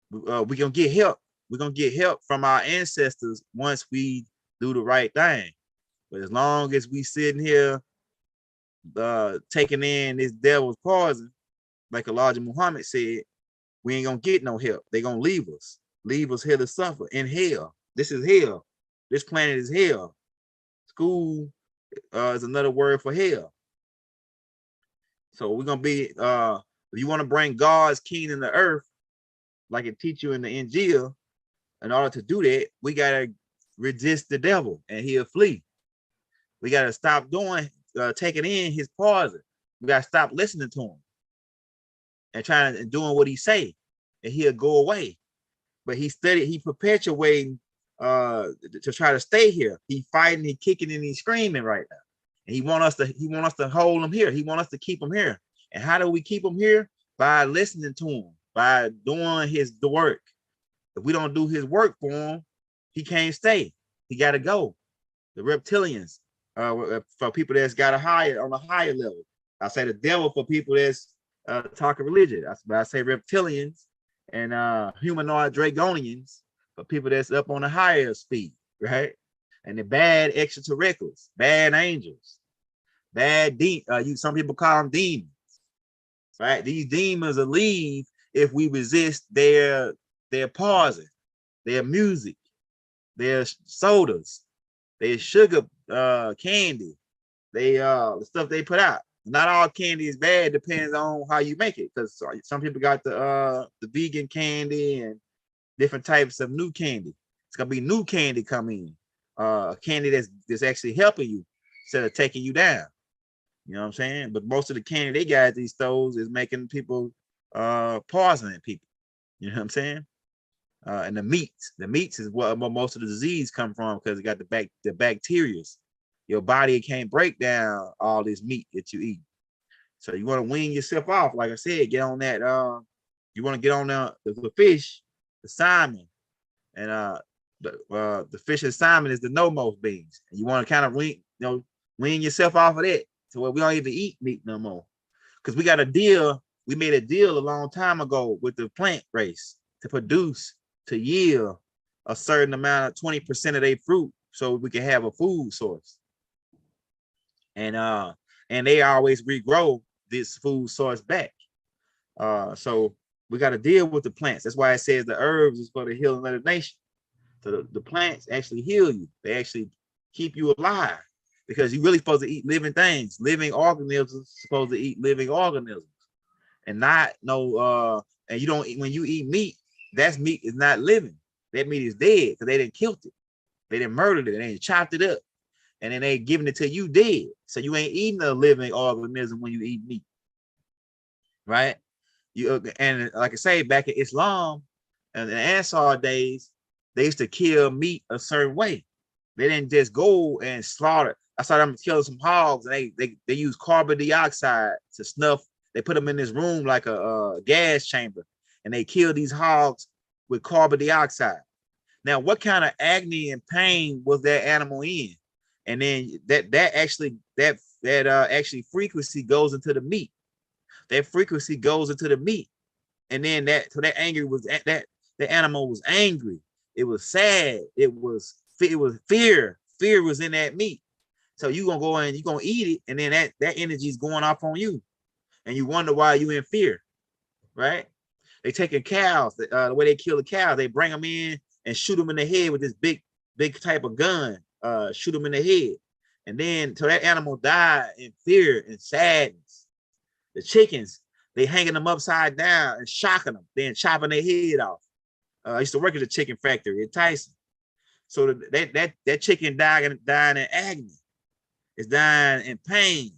We're gonna get help. We're gonna get help from our ancestors once we do the right thing. But as long as we sitting here taking in this devil's poison, like Elijah Muhammad said, we ain't gonna get no help. They're gonna leave us here to suffer in hell. This is hell. This planet is hell. School is another word for hell. So we're gonna be if you want to bring God's kingdom to earth, like it teach you in the Injil, in order to do that, we gotta resist the devil and he'll flee. We gotta stop taking in his poison. We gotta stop listening to him and doing what he say, and he'll go away. But he perpetuating to try to stay here. He fighting, he kicking, and he's screaming right now. And he want us to hold him here. He want us to keep him here. And how do we keep him here? By listening to him, by doing the work. If we don't do his work for him, he can't stay. He got to go. The reptilians, for people that's got on a higher level. I say the devil for people that's talking religion. I say reptilians and humanoid dragonians for people that's up on a higher speed, right? And the bad extraterrestrials, bad angels, some people call them demons, right? These demons will leave if we resist their poison, their music, their sodas, their sugar candy, the stuff they put out. Not all candy is bad, depends on how you make it, because some people got the vegan candy and different types of new candy. It's gonna be new candy coming in, candy that's actually helping you instead of taking you down. You know what I'm saying? But most of the candy they got at these stores is making people poisoning people. You know what I'm saying? And the meats is what most of the disease come from, because it got the bacteria. Your body can't break down all this meat that you eat. So you want to wean yourself off. Like I said, get on that. You want to get on the fish, the salmon, and the fish and salmon is the no-most beans. And you want to kind of wean yourself off of that, to where we don't even eat meat no more. Because we got a deal. We made a deal a long time ago with the plant race to yield a certain amount of 20% of their fruit, so we can have a food source. And they always regrow this food source back. So we got to deal with the plants. That's why it says the herbs is for the healing of the nation. So the plants actually heal you. They actually keep you alive, because you're really supposed to eat living things. Living organisms supposed to eat living organisms, and not no. And you don't, when you eat meat, that meat is not living. That meat is dead, because they didn't kill it. They didn't murder it. They didn't chopped it up, and then they giving it to you dead. So you ain't eating a living organism when you eat meat, right? And like I say, back in Islam and the Ansar days, they used to kill meat a certain way. They didn't just go and slaughter. I saw them killing some hogs, and they use carbon dioxide to snuff. They put them in this room like a gas chamber, and they kill these hogs with carbon dioxide. Now, what kind of agony and pain was that animal in? And then that actually frequency goes into the meat. That frequency goes into the meat, and then that anger was that the animal was angry. It was sad. It was fear. Fear was in that meat. So you gonna go and you gonna eat it, and then that energy is going off on you, and you wonder why you in fear, right? They taking cows. The way they kill the cow, they bring them in and shoot them in the head with this big type of gun. Shoot them in the head, and then so that animal died in fear and sadness. The chickens, they hanging them upside down and shocking them, then chopping their head off. I used to work at a chicken factory in Tyson. So that chicken dying in agony. It's dying in pain.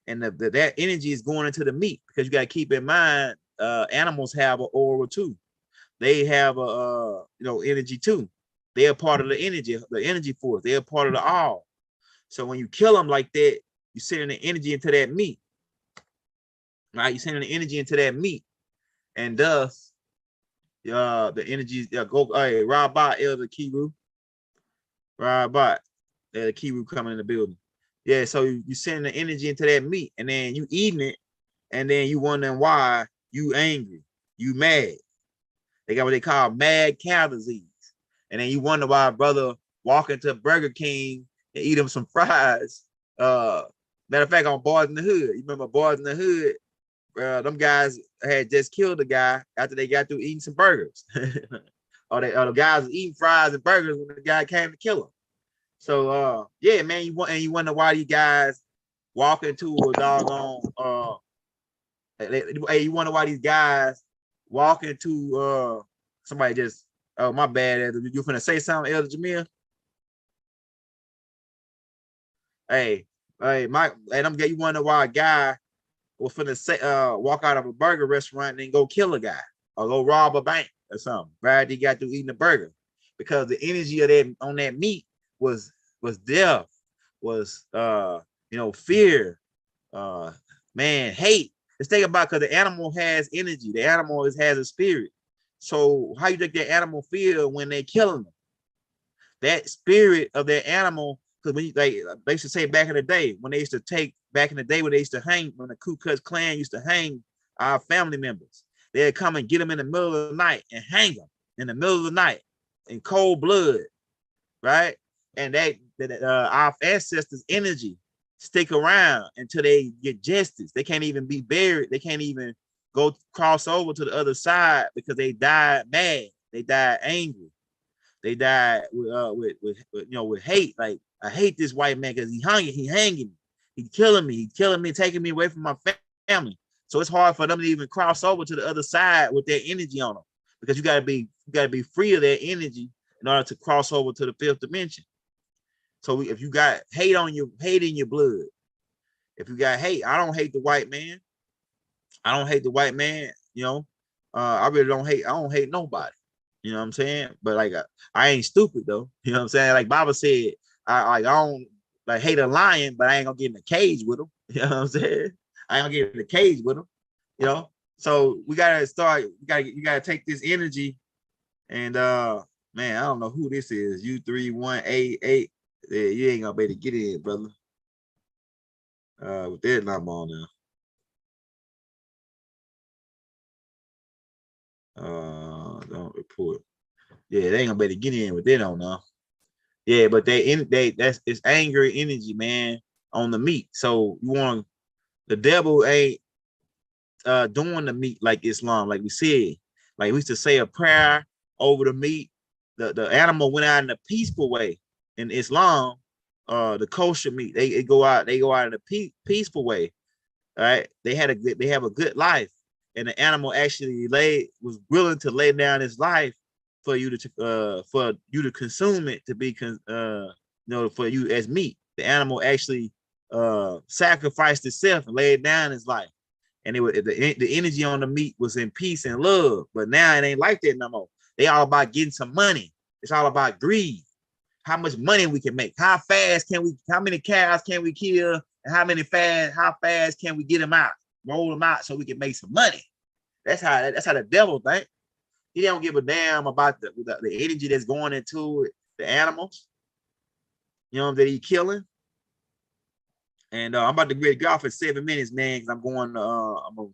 And that energy is going into the meat, because you got to keep in mind, animals have an aura too. They have a energy too. They're part of the energy force. They're part of the all. So when you kill them like that, you're sending the energy into that meat. Right? You're sending the energy into that meat. And thus, the energy go. Hey, Rabat Elder Kiru. Rabat Elder Kiru coming in the building. Yeah, so you send the energy into that meat, and then you eating it, and then you wondering why you angry, you mad. They got what they call mad cow disease. And then you wonder why a brother walk into Burger King and eat him some fries. Matter of fact, on Boys in the Hood, you remember Boys in the Hood? Them guys had just killed a guy after they got through eating some burgers. or the guys was eating fries and burgers when the guy came to kill him. So yeah, man, you wonder why you guys walk into a doggone hey, you wonder why these guys walk into somebody just, oh my bad, you finna say something, Elder Jamil? Hey, you wonder why a guy was finna say walk out of a burger restaurant and then go kill a guy or go rob a bank or something, right? He got through eating a burger, because the energy of that on that meat was death, was fear, man, hate. Let's think about, because the animal has energy. The animal has a spirit. So how you think that animal feel when they killing them? That spirit of that animal, because when they used to say back in the day, when they used to hang, when the Ku Klux Klan used to hang our family members, they'd come and get them in the middle of the night and hang them in the middle of the night in cold blood, right? And our ancestors' energy stick around until they get justice. They can't even be buried. They can't even go cross over to the other side because they died mad. They died angry. They died with hate. Like, I hate this white man because he hanging me. He killing me, taking me away from my family. So it's hard for them to even cross over to the other side with their energy on them, because you gotta be free of their energy in order to cross over to the fifth dimension. So if you got hate in your blood, if you got hate, I don't hate the white man. I don't hate the white man. I really don't hate. I don't hate nobody. You know what I'm saying? But like, I ain't stupid though. You know what I'm saying? Like Baba said, I don't like hate a lion, but I ain't gonna get in the cage with him. You know what I'm saying? I ain't gonna get in the cage with him. So we gotta start. You gotta take this energy, and man, I don't know who this is. U3188. Yeah, you ain't gonna be able to get in, brother. With that number on now. Don't report. Yeah, they ain't gonna be able to get in with that on now. Yeah, but it's angry energy, man, on the meat. So the devil ain't doing the meat like Islam, like we said. Like, we used to say a prayer over the meat. The animal went out in a peaceful way. In Islam, the kosher meat, they go out in a peaceful way. All right. They have a good life. And the animal actually was willing to lay down his life for you to consume it, to be for you as meat. The animal actually sacrificed itself and laid down his life. And the energy on the meat was in peace and love. But now it ain't like that no more. They all about getting some money. It's all about greed. How much money we can make. How many cows can we kill? And how fast can we get them out? Roll them out so we can make some money. That's how the devil think. He don't give a damn about the energy that's going into it, the animals, that he killing. And I'm about to get off in 7 minutes, man, because I'm gonna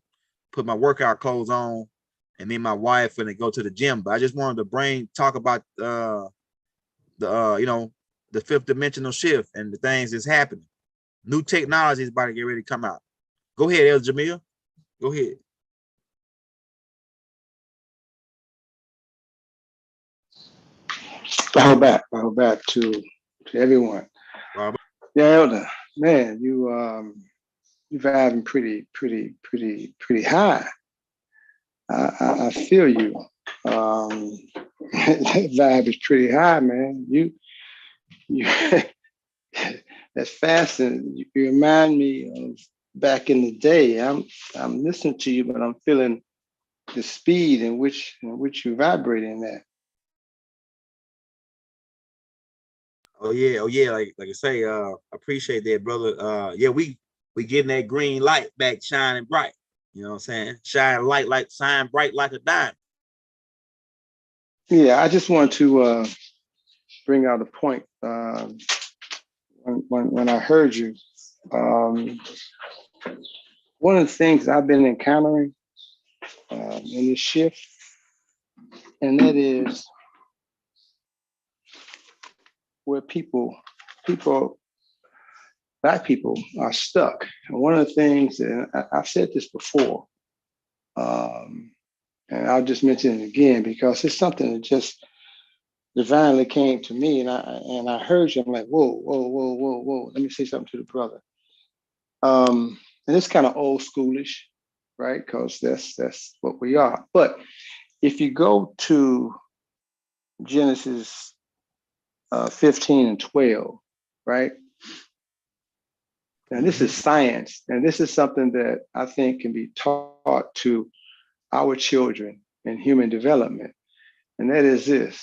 put my workout clothes on, and me and my wife gonna go to the gym. But I just wanted to talk about the fifth dimensional shift and the things that's happening. New technology is about to get ready to come out. Go ahead, El Jamil. Go ahead. Bow back to everyone. Robert. Yeah, Elder, man, you vibing pretty high. I feel you. That vibe is pretty high, man. You that's fascinating. You remind me of back in the day. I'm listening to you, but I'm feeling the speed in which you're vibrating at. Oh yeah. Like I say, appreciate that, brother. Yeah, we getting that green light back shining bright. You know what I'm saying? Shine bright like a diamond. Yeah, I just want to bring out a point. When I heard you, one of the things I've been encountering in this shift, and that is where Black people are stuck. And one of the things, and I've said this before, and I'll just mention it again because it's something that just divinely came to me, and I heard you. I'm like, whoa. Let me say something to the brother. And it's kind of old schoolish, right? Because that's what we are. But if you go to Genesis 15 and 12, right? And this is science, and this is something that I think can be taught to our children in human development. And that is this: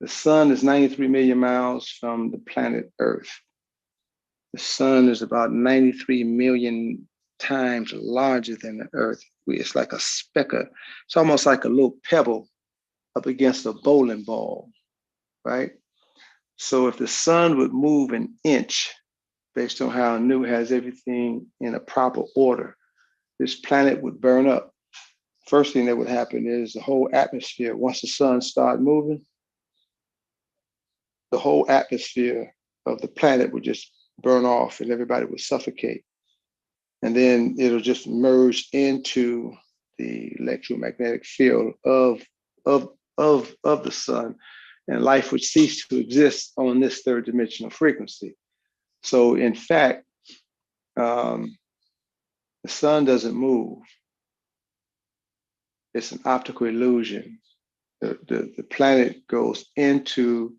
the sun is 93 million miles from the planet Earth. The sun is about 93 million times larger than the Earth. It's like a specker. It's almost like a little pebble up against a bowling ball, right? So if the sun would move an inch, based on how Anu has everything in a proper order, this planet would burn up. First thing that would happen is the whole atmosphere, once the sun started moving, the whole atmosphere of the planet would just burn off and everybody would suffocate. And then it'll just merge into the electromagnetic field of the sun, and life would cease to exist on this third dimensional frequency. So in fact, the sun doesn't move. It's an optical illusion. The planet goes into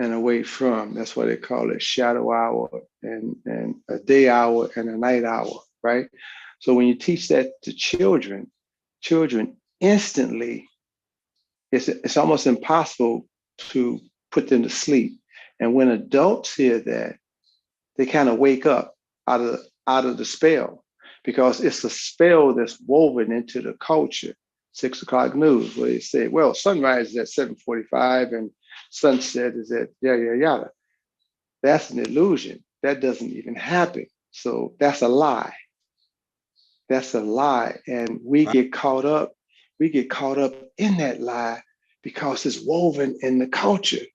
and away from. That's why they call it shadow hour and a day hour and a night hour, right? So when you teach that to children instantly, it's almost impossible to put them to sleep. And when adults hear that, they kind of wake up out of the spell, because it's a spell that's woven into the culture. 6 o'clock news, where they say, well, sunrise is at 7:45 and sunset is at yada, yada. That's an illusion. That doesn't even happen. So that's a lie. That's a lie. And we get caught up in that lie because it's woven in the culture.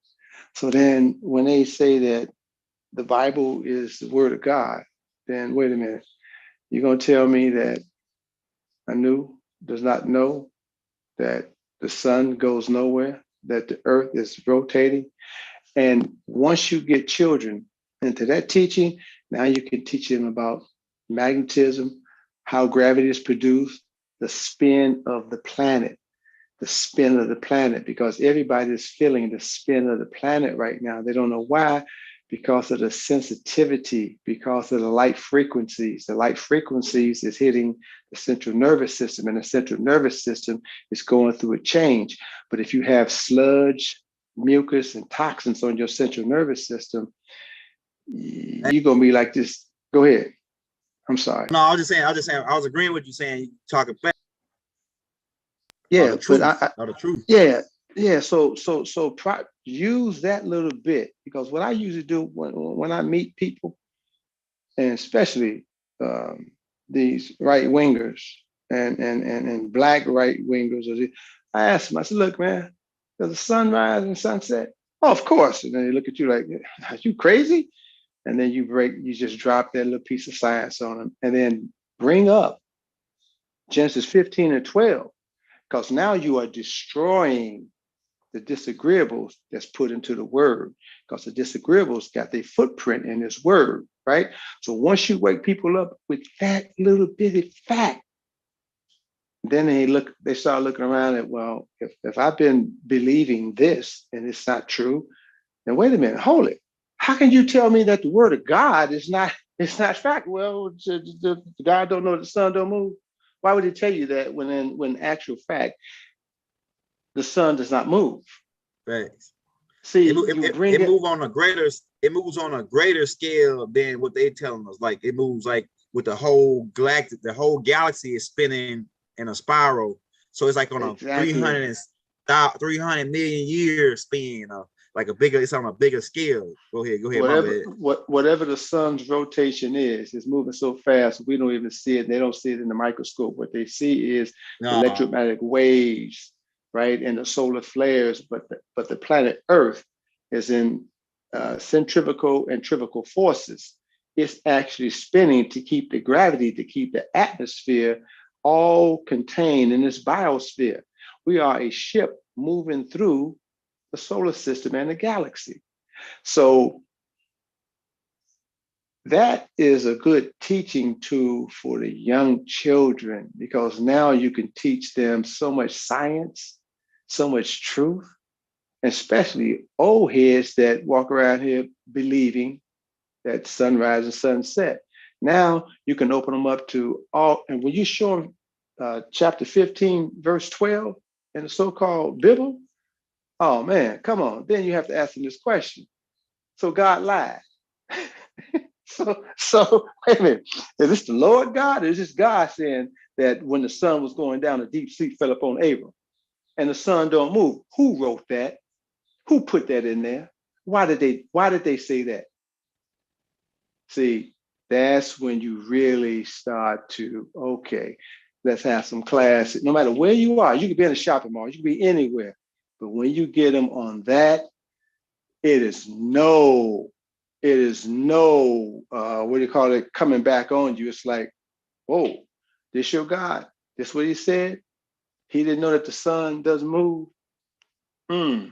So then when they say that the Bible is the word of God, then wait a minute. You're going to tell me that Anu does not know that the sun goes nowhere, that the earth is rotating? And once you get children into that teaching, now you can teach them about magnetism, how gravity is produced, the spin of the planet, because everybody is feeling the spin of the planet right now. They don't know why, because of the sensitivity, because of the light frequencies. The light frequencies is hitting the central nervous system, and the central nervous system is going through a change. But if you have sludge, mucus, and toxins on your central nervous system, you're going to be like this. Go ahead. I'm sorry. No, I was just saying, I was agreeing with you saying, talking back. Yeah, the truth, but the truth. Yeah. So use that little bit, because what I usually do when I meet people, and especially these right wingers and black right wingers, I ask them. I said, "Look, man, does the sun rise and sunset?" "Oh, of course." And then they look at you like, "Are you crazy?" And then you just drop that little piece of science on them, and then bring up Genesis 15 and 12. Because now you are destroying the disagreeables that's put into the word, because the disagreeables got their footprint in this word, right? So once you wake people up with that little bitty fact, then they start looking around at, well, if I've been believing this and it's not true, then wait a minute, hold it. How can you tell me that the word of God is not fact? Well, God don't know the sun don't move. Why would he tell you that when actual fact, the sun does not move? Thanks. See, it moves on a greater scale than what they're telling us. Like it moves like with the whole galactic, the whole galaxy is spinning in a spiral. So it's like on a 300 million year spin, like it's on a bigger scale. Go ahead. Whatever the sun's rotation is, it's moving so fast we don't even see it. They don't see it in the microscope. What they see is electromagnetic waves, right, and the solar flares. But the planet Earth is in centrifugal and trivial forces. It's actually spinning to keep the gravity, to keep the atmosphere all contained in this biosphere. We are a ship moving through the solar system and the galaxy. So that is a good teaching tool for the young children, because now you can teach them so much science, so much truth, especially old heads that walk around here believing that sunrise and sunset. Now you can open them up to all, and when you show them chapter 15, verse 12 in the so-called Bible, oh man, come on. Then you have to ask them this question. So God lied. So wait a minute. Is this the Lord God, or is this God saying that when the sun was going down, a deep sleep fell upon Abram and the sun don't move? Who wrote that? Who put that in there? Why did they say that? See, that's when you really start to, okay, let's have some class. No matter where you are, you could be in a shopping mall, you could be anywhere. But when you get them on that, it is no, what do you call it, coming back on you. It's like, whoa, this your God. That's what he said. He didn't know that the sun doesn't move. And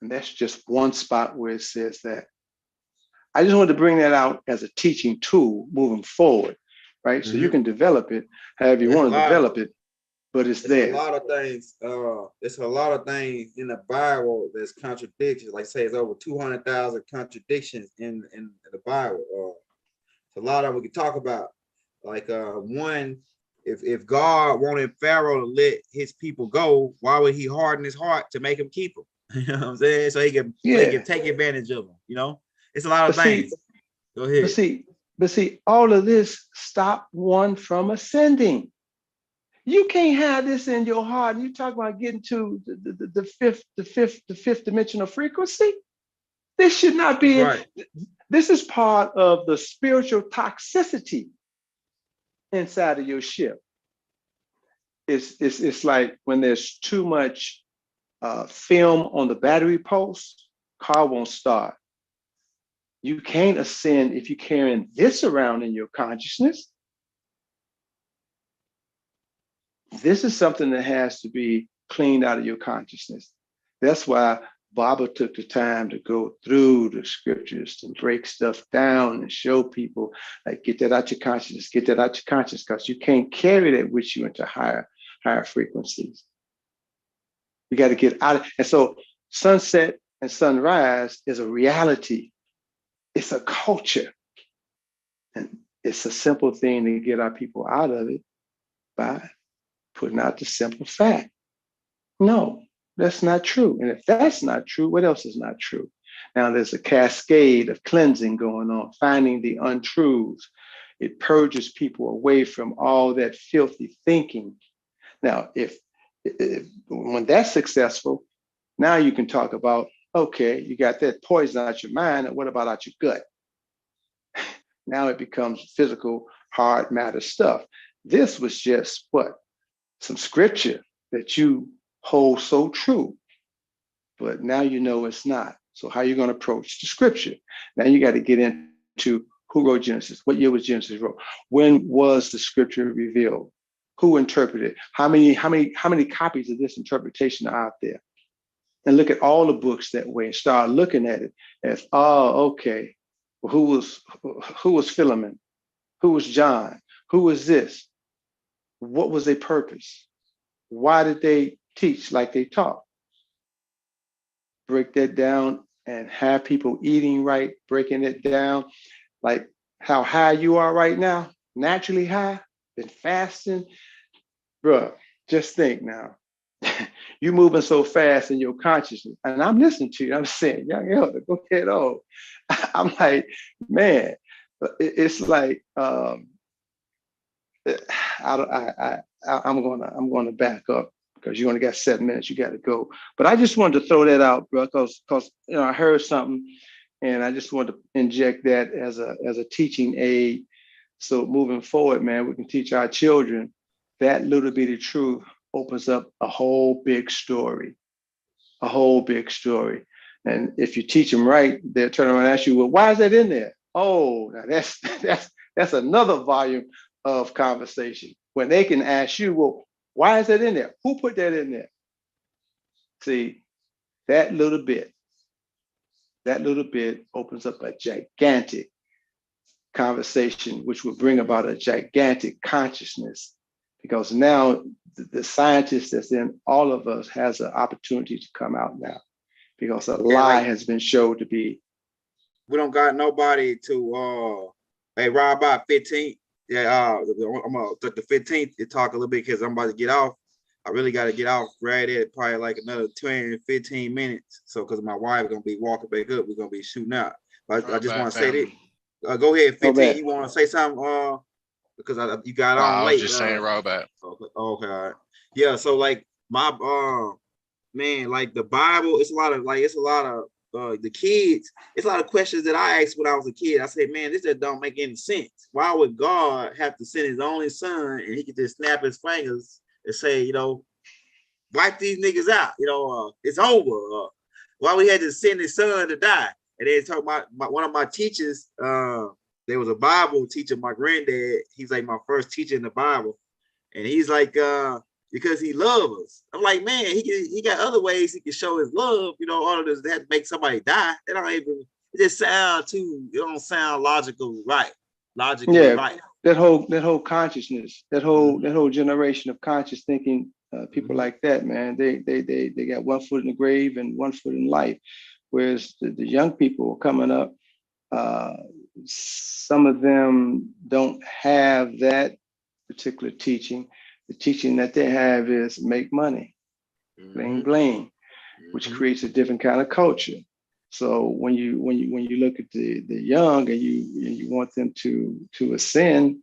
that's just one spot where it says that. I just wanted to bring that out as a teaching tool moving forward, right? So you can develop it however you want to develop it, but it's there. A lot of things. It's a lot of things in the Bible that's contradictions. Like say, it's over 200,000 contradictions in the Bible. It's a lot of we can talk about. Like one, if God wanted Pharaoh to let his people go, why would he harden his heart to make him keep them? You know what I'm saying? So he can take advantage of them. You know, it's a lot of things. Go ahead. But see, all of this stop one from ascending. You can't have this in your heart. You talk about getting to the fifth dimensional frequency. This should not be. Right. This is part of the spiritual toxicity inside of your ship. It's like when there's too much film on the battery post, car won't start. You can't ascend if you're carrying this around in your consciousness. This is something that has to be cleaned out of your consciousness. That's why Baba took the time to go through the scriptures to break stuff down and show people, like, get that out your consciousness, get that out your consciousness, because you can't carry that with you into higher frequencies. You got to get out of, and so sunset and sunrise is a reality. It's a culture. And it's a simple thing to get our people out of it by putting out the simple fact. No, that's not true. And if that's not true, what else is not true? Now there's a cascade of cleansing going on, finding the untruths. It purges people away from all that filthy thinking. Now, if when that's successful, now you can talk about, okay, you got that poison out your mind, and what about out your gut? Now it becomes physical, hard matter stuff. This was just what? Some scripture that you hold so true, but now you know it's not. So how are you going to approach the scripture? Now you got to get into who wrote Genesis? What year was Genesis wrote? When was the scripture revealed? Who interpreted it? How many copies of this interpretation are out there? And look at all the books that way and start looking at it as, oh, okay, well, who was Philemon? Who was John? Who was this? What was their purpose? Why did they teach like they taught? Break that down and have people eating right, breaking it down, like how high you are right now, naturally high, been fasting. Bruh, just think now. You moving so fast in your consciousness, and I'm listening to you. I'm saying, young elder, go ahead on. I'm like, man, it's like I'm going to back up because you only got 7 minutes. You got to go. But I just wanted to throw that out, bro, because I heard something, and I just wanted to inject that as a teaching aid. So moving forward, man, we can teach our children that little bitty truth opens up a whole big story, And if you teach them right, they'll turn around and ask you, well, why is that in there? Oh, now that's another volume of conversation when they can ask you, well, why is that in there? Who put that in there? See, that little bit opens up a gigantic conversation, which will bring about a gigantic consciousness, because now the scientist that's in all of us has an opportunity to come out now, because a lie has been shown to be. We don't got nobody to hey, Rob, about 15. Yeah, I'm gonna take the 15th to talk a little bit because I'm about to get off. I really got to get off right at probably like another 20, 15 minutes. So because my wife gonna be walking back up, we're gonna be shooting out. But I just want to say that. Go ahead, 15. You want to say something? Because you got on late. I was just saying, Robert. Okay, all right. Yeah, so like my man, like the Bible, it's a lot of the kids, it's a lot of questions that I asked when I was a kid. I said, man, this just don't make any sense. Why would God have to send his only son and he could just snap his fingers and say, wipe these niggas out, it's over. Why we had to send his son to die? And then talk about one of my teachers, there was a Bible teacher, my granddad, he's like my first teacher in the Bible. And he's like, because he loves us. I'm like, man, he got other ways he can show his love, all of this that make somebody die. It don't even, it just sound too, it don't sound logically Yeah, right. that whole consciousness, that whole generation of conscious thinking, people like that, man, they got one foot in the grave and one foot in life. Whereas the young people coming up, some of them don't have that particular teaching. The teaching that they have is make money, bling bling, which creates a different kind of culture. So when you look at the young and you want them to ascend,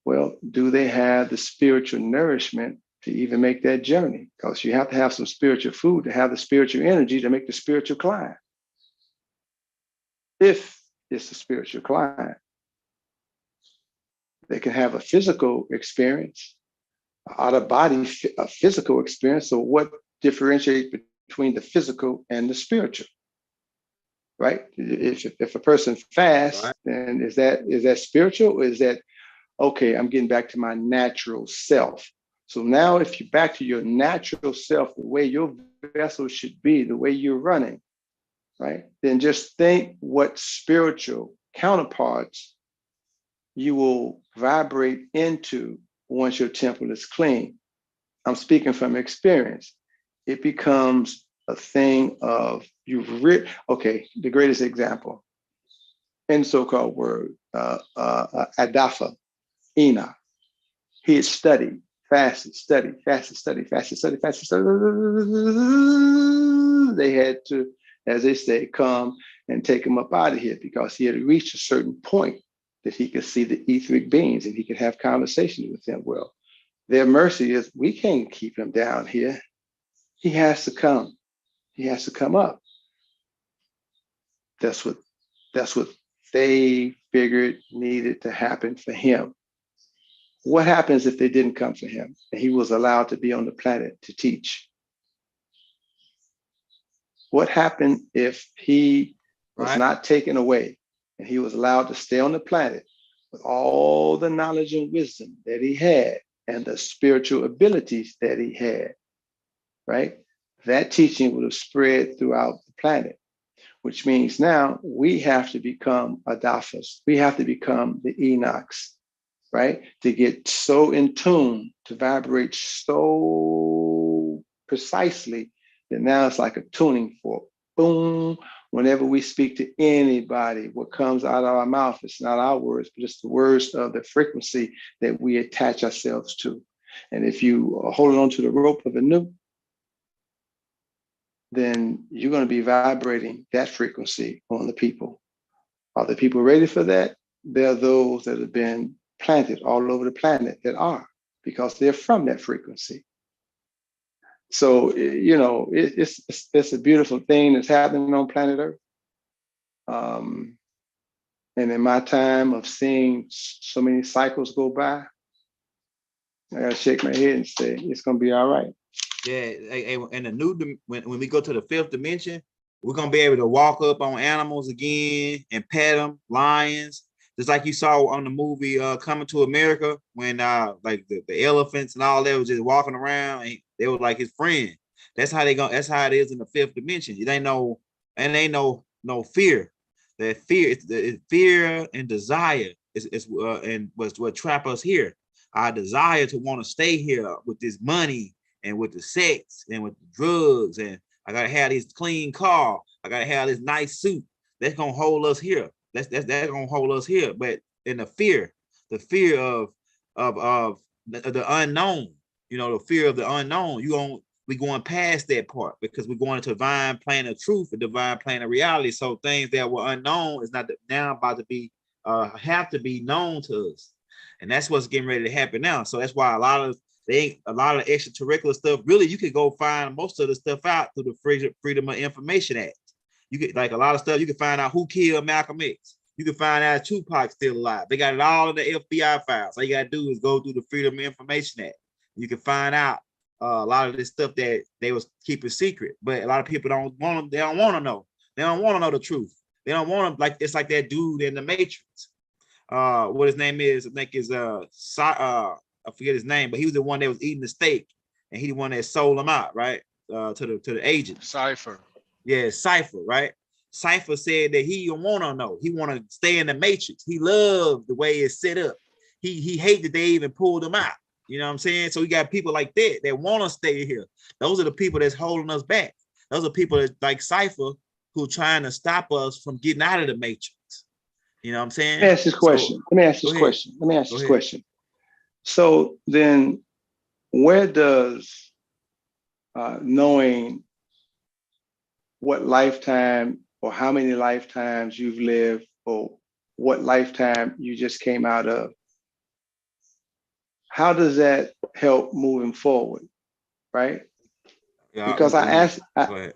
well, do they have the spiritual nourishment to even make that journey? Because you have to have some spiritual food to have the spiritual energy to make the spiritual climb. If it's a spiritual climb, they can have a physical experience, out of body, a physical experience. So what differentiates between the physical and the spiritual? Right? If a person fasts, Right. then is that spiritual, or is that, okay, I'm getting back to my natural self? So now if you're back to your natural self, the way your vessel should be, the way you're running, right? Then just think what spiritual counterparts you will vibrate into once your temple is clean. I'm speaking from experience. It becomes a thing of okay, the greatest example in so-called word, Adafa, Enoch. He had studied, fasted, studied. They had to, as they say, come and take him up out of here because he had reached a certain point that he could see the etheric beings and he could have conversations with them. Well, their mercy is we can't keep him down here. He has to come. He has to come up. That's what they figured needed to happen for him. What happens if they didn't come for him and he was allowed to be on the planet to teach? What happened if he was not taken away and he was allowed to stay on the planet with all the knowledge and wisdom that he had and the spiritual abilities that he had, right? That teaching would have spread throughout the planet, which means now we have to become Adafas. We have to become the Enochs, right? To get so in tune, to vibrate so precisely that now it's like a tuning fork. Boom. Whenever we speak to anybody, what comes out of our mouth, it's not our words, but it's the words of the frequency that we attach ourselves to. And if you are holding on to the rope of a Anu, then you're going to be vibrating that frequency on the people. Are the people ready for that? There are those that have been planted all over the planet that are, because they're from that frequency. So, it's a beautiful thing that's happening on planet Earth. And in my time of seeing so many cycles go by, I gotta shake my head and say, it's gonna be all right. Yeah, and the when we go to the fifth dimension, we're gonna be able to walk up on animals again and pet them, lions, just like you saw on the movie Coming to America, when like the elephants and all that was just walking around and they were like his friend. That's how it is in the fifth dimension. It ain't no fear. That fear, it's fear and desire is and was what trap us here. Our desire to want to stay here with this money and with the sex and with the drugs, and I gotta have this clean car, I gotta have this nice suit. That's gonna hold us here. That's gonna hold us here. But in the fear of the unknown, the fear of the unknown, we going past that part because we're going into divine plane of truth, a divine plane of reality. So things that were unknown is not now about to be have to be known to us, and that's what's getting ready to happen now. So that's why a lot of extracurricular stuff, really, you could go find most of the stuff out through the Freedom of Information Act. You could, like, a lot of stuff, you can find out who killed Malcolm X. You can find out Tupac's still alive. They got it all in the FBI files. All you gotta do is go through the Freedom of Information Act. You can find out a lot of this stuff that they was keeping secret, but a lot of people don't want to know. They don't want to know the truth. They don't want to, like, it's like that dude in the Matrix. What his name is, I think is I forget his name, but he was the one that was eating the steak, and he the one that sold him out, right? To the agent. Cypher. Yeah, Cypher, right? Cypher said that he don't want to know. He want to stay in the matrix. He loved the way it's set up. He hate that they even pulled him out. You know what I'm saying? So we got people like that want to stay here. Those are the people that's holding us back. Those are people that like Cypher who trying to stop us from getting out of the matrix. You know what I'm saying? Let me ask this question. So, Let me ask go this ahead. question. Let me ask Go this ahead. question. So then, where does knowing what lifetime or how many lifetimes you've lived or what lifetime you just came out of, how does that help moving forward, right? Yeah, Because I asked, go ahead.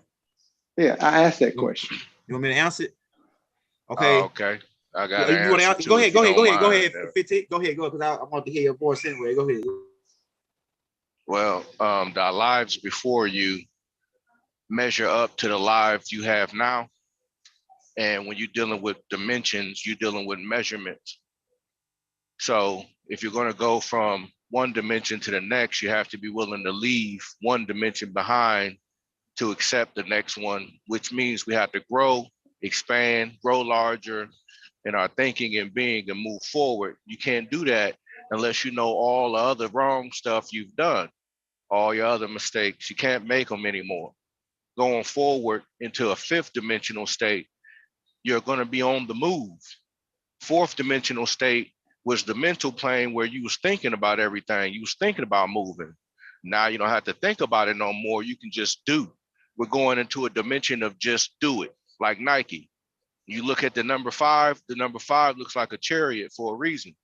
I asked that question. You want me to answer it? Okay. Okay. Okay. I got You want to answer answer? Go too, ahead. if you Go ahead. don't Go ahead. Go mind. ahead. 15. Go ahead. Go because I want to hear your voice anyway. Go ahead. Well, the lives before you measure up to the lives you have now. And when you're dealing with dimensions, you're dealing with measurements. So if you're going to go from one dimension to the next, you have to be willing to leave one dimension behind to accept the next one, which means we have to grow, expand, grow larger in our thinking and being and move forward. You can't do that unless you know all the other wrong stuff you've done, all your other mistakes. You can't make them anymore. Going forward into a fifth dimensional state, you're going to be on the move. Fourth dimensional state was the mental plane where you was thinking about everything. You was thinking about moving. Now you don't have to think about it no more. You can just do. We're going into a dimension of just do it, like Nike. You look at the number 5 looks like a chariot for a reason.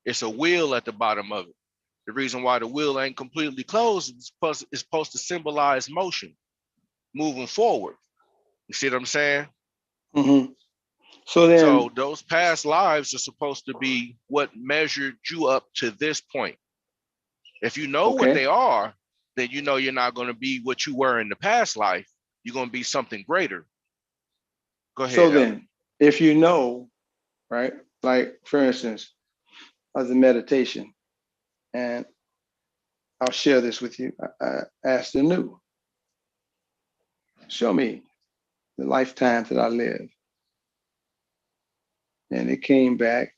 It's a wheel at the bottom of it. The reason why the wheel ain't completely closed is supposed to symbolize motion, moving forward. You see what I'm saying? Mm-hmm. So then, So those past lives are supposed to be what measured you up to this point. If you know what okay. they are, then you know you're not going to be what you were in the past life. You're going to be something greater. Go ahead, So Elder. then, if you know, right, like for instance, as a meditation, and I'll share this with you. I asked the new, show me the lifetimes that I lived. And it came back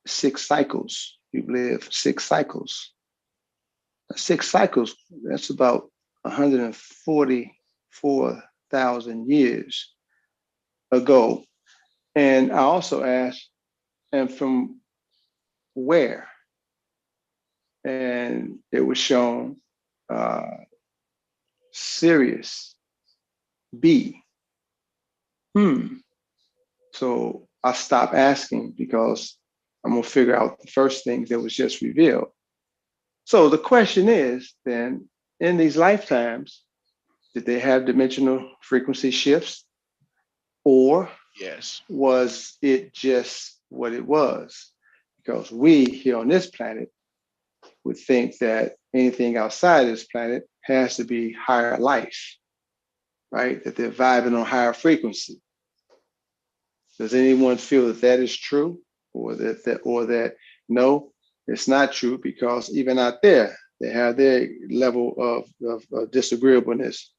6 cycles. You've lived 6 cycles. 6 cycles, that's about 144,000 years ago. And I also asked, and from where? And it was shown Sirius B. So I stopped asking because I'm gonna figure out the first thing that was just revealed. So the question is then, in these lifetimes, did they have dimensional frequency shifts? Or Yes. was it just what it was? Because we here on this planet would think that anything outside this planet has to be higher life, right? That they're vibing on higher frequency. Does anyone feel that that is true, or that no, it's not true? Because even out there, they have their level of disagreeableness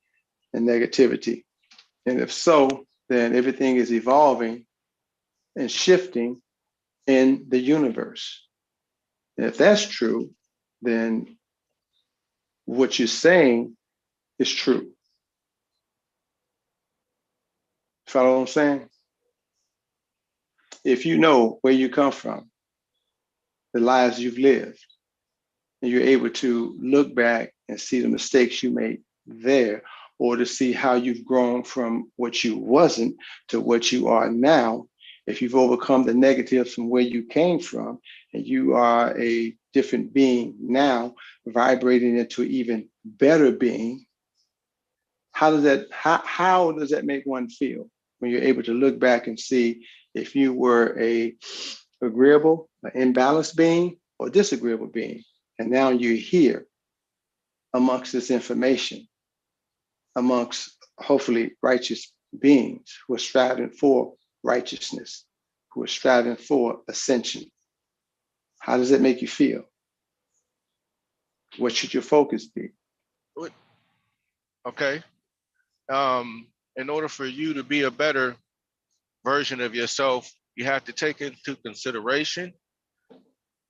and negativity. And if so, then everything is evolving and shifting in the universe. And if that's true, then what you're saying is true. Follow what I'm saying? If you know where you come from, the lives you've lived, and you're able to look back and see the mistakes you made there, or to see how you've grown from what you wasn't to what you are now, if you've overcome the negatives from where you came from, and you are a different being now, vibrating into an even better being, how does that make one feel when you're able to look back and see if you were a agreeable, an imbalanced being, or disagreeable being, and now you're here amongst this information, amongst hopefully righteous beings who are striving for righteousness, who are striving for ascension? How does it make you feel? What should your focus be? Okay. In order for you to be a better version of yourself, you have to take into consideration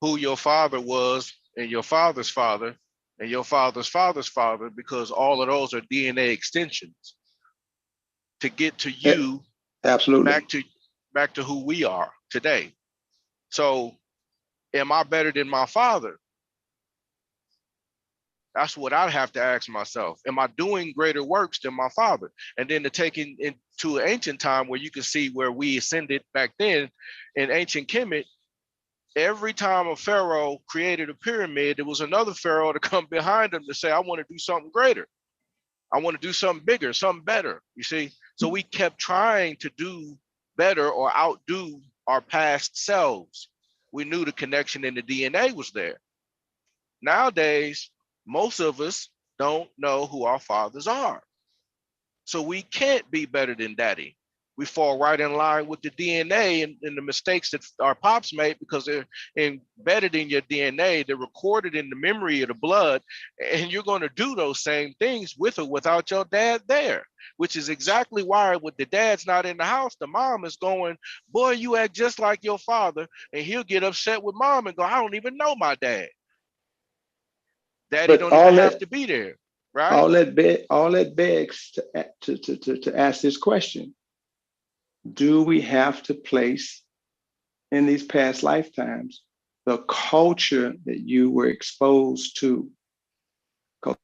who your father was and your father's father and your father's father's father, because all of those are DNA extensions to get to you Absolutely. back to who we are today. So am I better than my father? That's what I have to ask myself. Am I doing greater works than my father? And then to take into ancient time where you can see where we ascended back then in ancient Kemet, every time a pharaoh created a pyramid, there was another pharaoh to come behind him to say, I want to do something greater. I want to do something bigger, something better, you see? So we kept trying to do better or outdo our past selves. We knew the connection in the DNA was there. Nowadays, most of us don't know who our fathers are. So we can't be better than daddy. We fall right in line with the DNA and the mistakes that our pops made, because they're embedded in your DNA. They're recorded in the memory of the blood. And you're going to do those same things with or without your dad there, which is exactly why when the dad's not in the house, the mom is going, boy, you act just like your father. And he'll get upset with mom and go, I don't even know my dad. Daddy But don't even have to be there, right? all that begs to ask this question: do we have to place in these past lifetimes the culture that you were exposed to? Because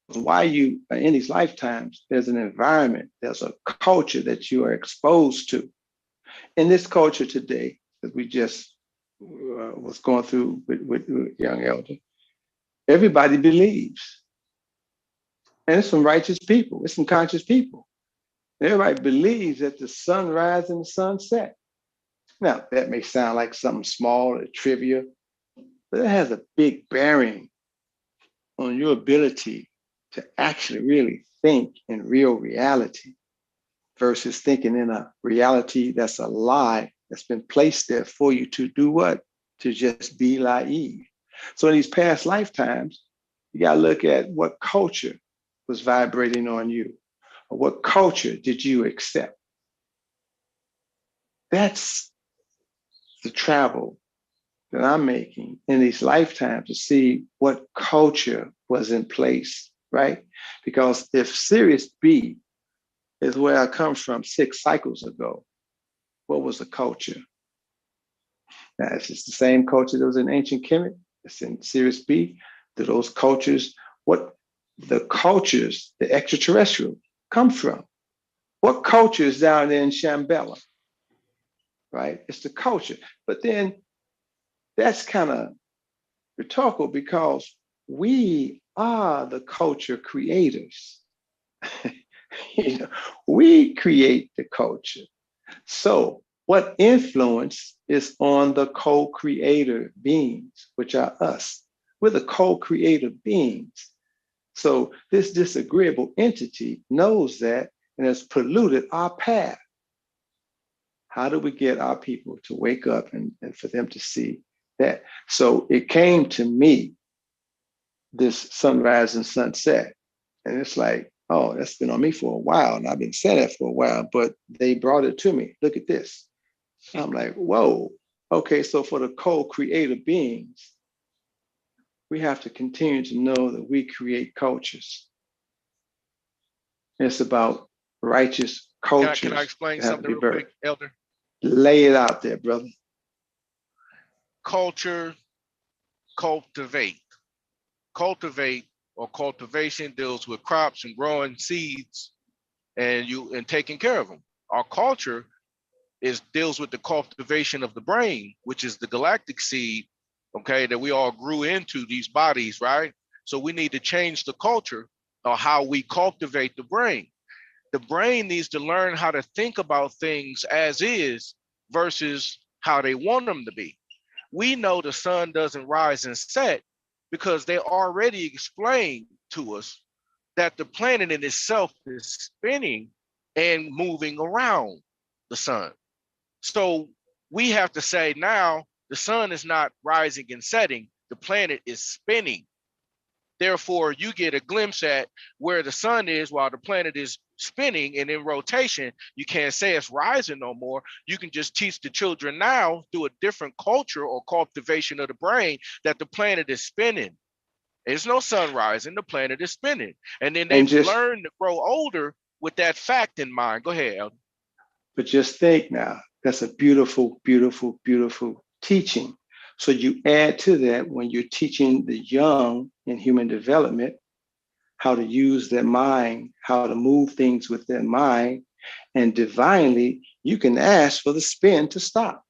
why you in these lifetimes, there's an environment, there's a culture that you are exposed to. In this culture today that we just was going through with young elder, everybody believes. And it's some righteous people, it's some conscious people. Everybody believes that the sun rises and the sun sets. Now, that may sound like something small or trivia, but it has a big bearing on your ability to actually really think in real reality versus thinking in a reality that's a lie that's been placed there for you to do what? To just be naive. So in these past lifetimes, you got to look at what culture was vibrating on you, or what culture did you accept. That's the travel that I'm making in these lifetimes to see what culture was in place, right? Because if Sirius B is where I come from 6 cycles ago, what was the culture? Now, it's just the same culture that was in ancient Kemet, it's in Sirius B. Do those cultures, what the cultures, the extraterrestrial, come from? What culture is down there in Shambhala, right? It's the culture. But then that's kind of rhetorical because we are the culture creators. You know, we create the culture. So what influence is on the co-creator beings, which are us? We're the co-creator beings. So this disagreeable entity knows that and has polluted our path. How do we get our people to wake up and for them to see that? So it came to me, this sunrise and sunset. And it's like, oh, that's been on me for a while. And I've been saying that for a while, but they brought it to me. Look at this. I'm like, whoa. Okay, so for the co-creator beings, we have to continue to know that we create cultures. It's about righteous cultures. Can I explain something real quick, Elder? Lay it out there, brother. Culture, cultivate. Cultivate or cultivation deals with crops and growing seeds and taking care of them. Our culture deals with the cultivation of the brain, which is the galactic seed, okay, that we all grew into these bodies, right? So we need to change the culture or how we cultivate the brain. The brain needs to learn how to think about things as is versus how they want them to be. We know the sun doesn't rise and set because they already explained to us that the planet in itself is spinning and moving around the sun. So we have to say now the sun is not rising and setting, the planet is spinning. Therefore, you get a glimpse at where the sun is while the planet is spinning and in rotation. You can't say it's rising no more. You can just teach the children now through a different culture or cultivation of the brain that the planet is spinning. There's no sun rising, the planet is spinning. And then And they've just, learned to grow older with that fact in mind. Go ahead, Elder. but just think now, that's a beautiful, beautiful, beautiful teaching. So you add to that when you're teaching the young in human development how to use their mind, how to move things with their mind, and divinely, you can ask for the spin to stop.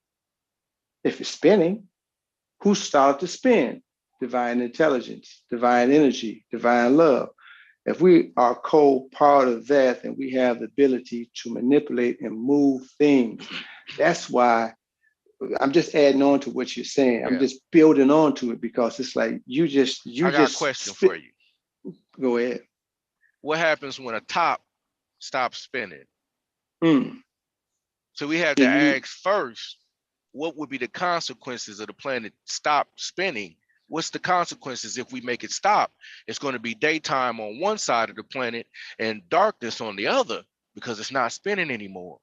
If it's spinning, who started to spin? Divine intelligence, divine energy, divine love. If we are co-part of that, then we have the ability to manipulate and move things. That's why I'm just adding on to what you're saying. I'm just building on to it because it's like I got a question for you. Go ahead. What happens when a top stops spinning? Mm. So we had to ask first, what would be the consequences of the planet stop spinning? What's the consequences if we make it stop? It's going to be daytime on one side of the planet and darkness on the other because it's not spinning anymore.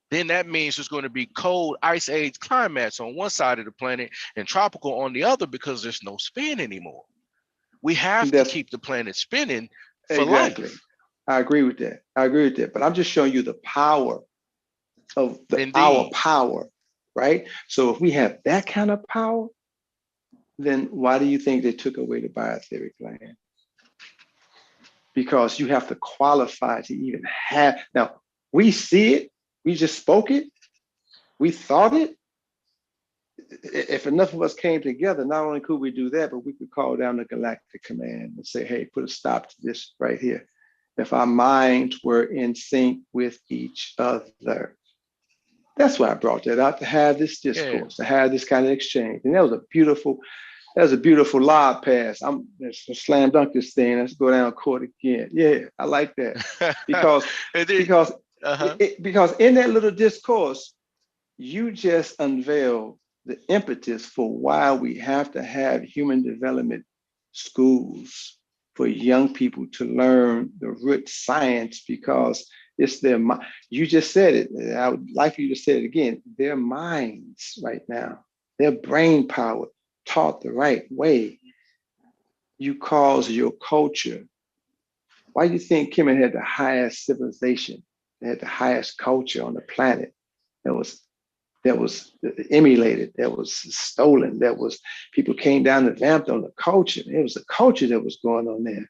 Then that means there's going to be cold ice age climates on one side of the planet and tropical on the other because there's no spin anymore. We have to keep the planet spinning for life. I agree with that. I agree with that. But I'm just showing you the power of our power, right? So if we have that kind of power, then why do you think they took away the bioetheric land? Because you have to qualify to even have. Now, we see it. We just spoke it. We thought it. If enough of us came together, not only could we do that, but we could call down the galactic command and say, hey, put a stop to this right here. If our minds were in sync with each other. That's why I brought that out, to have this discourse, to have this kind of exchange. And that was a beautiful lob pass. Let's slam dunk this thing. Let's go down court again. Yeah, I like that. Because because in that little discourse, you just unveiled the impetus for why we have to have human development schools for young people to learn the root science, because it's their mind. You just said it. I would like for you to say it again. Their minds right now, their brain power taught the right way. You cause your culture. Why do you think Kemet had the highest civilization? They had the highest culture on the planet. That was emulated, that was stolen, that was people came down and vamped on the culture. It was a culture that was going on there.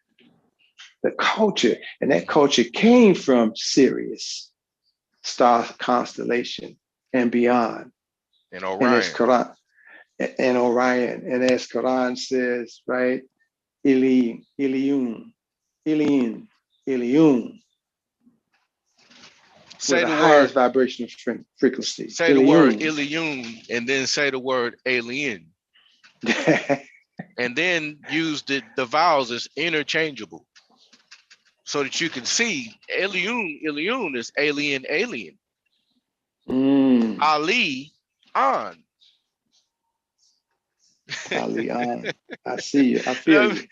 The culture, and that culture came from Sirius, star constellation, and beyond. And Orion. And as Quran, and Orion. And as Quran says, right? Ilium, Ilium, Ilium, Ilium. Say the highest vibrational frequency. Say the word Ilium and then say the word alien. And then use the vowels as interchangeable so that you can see Ilium is alien. Ali on. Ali on. I see you. I feel you.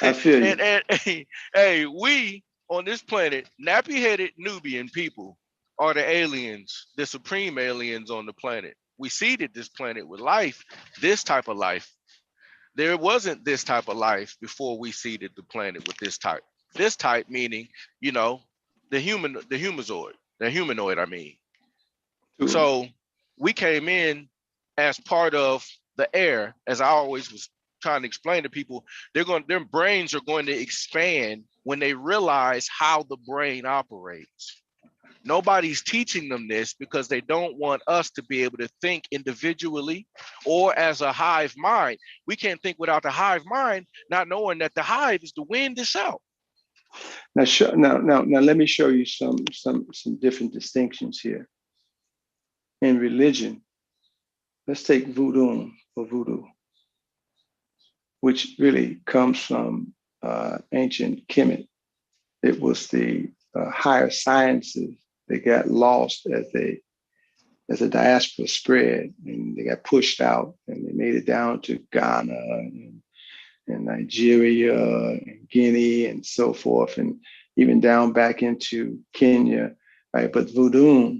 I feel you. And hey, we on this planet, nappy-headed Nubian people are the aliens, the supreme aliens on the planet. We seeded this planet with life, this type of life. There wasn't this type of life before we seeded the planet with this type. This type meaning, the humanoid, I mean. So we came in as part of the air, as I always was trying to explain to people. Their brains are going to expand when they realize how the brain operates. Nobody's teaching them this because they don't want us to be able to think individually or as a hive mind. We can't think without the hive mind, not knowing that the hive is the wind itself. Now, let me show you some different distinctions here. In religion, let's take voodoo or voodoo, which really comes from ancient Kemet. It was the higher sciences that got lost as a diaspora spread, and they got pushed out, and they made it down to Ghana and in Nigeria and Guinea and so forth, and even down back into Kenya, right? But voodoo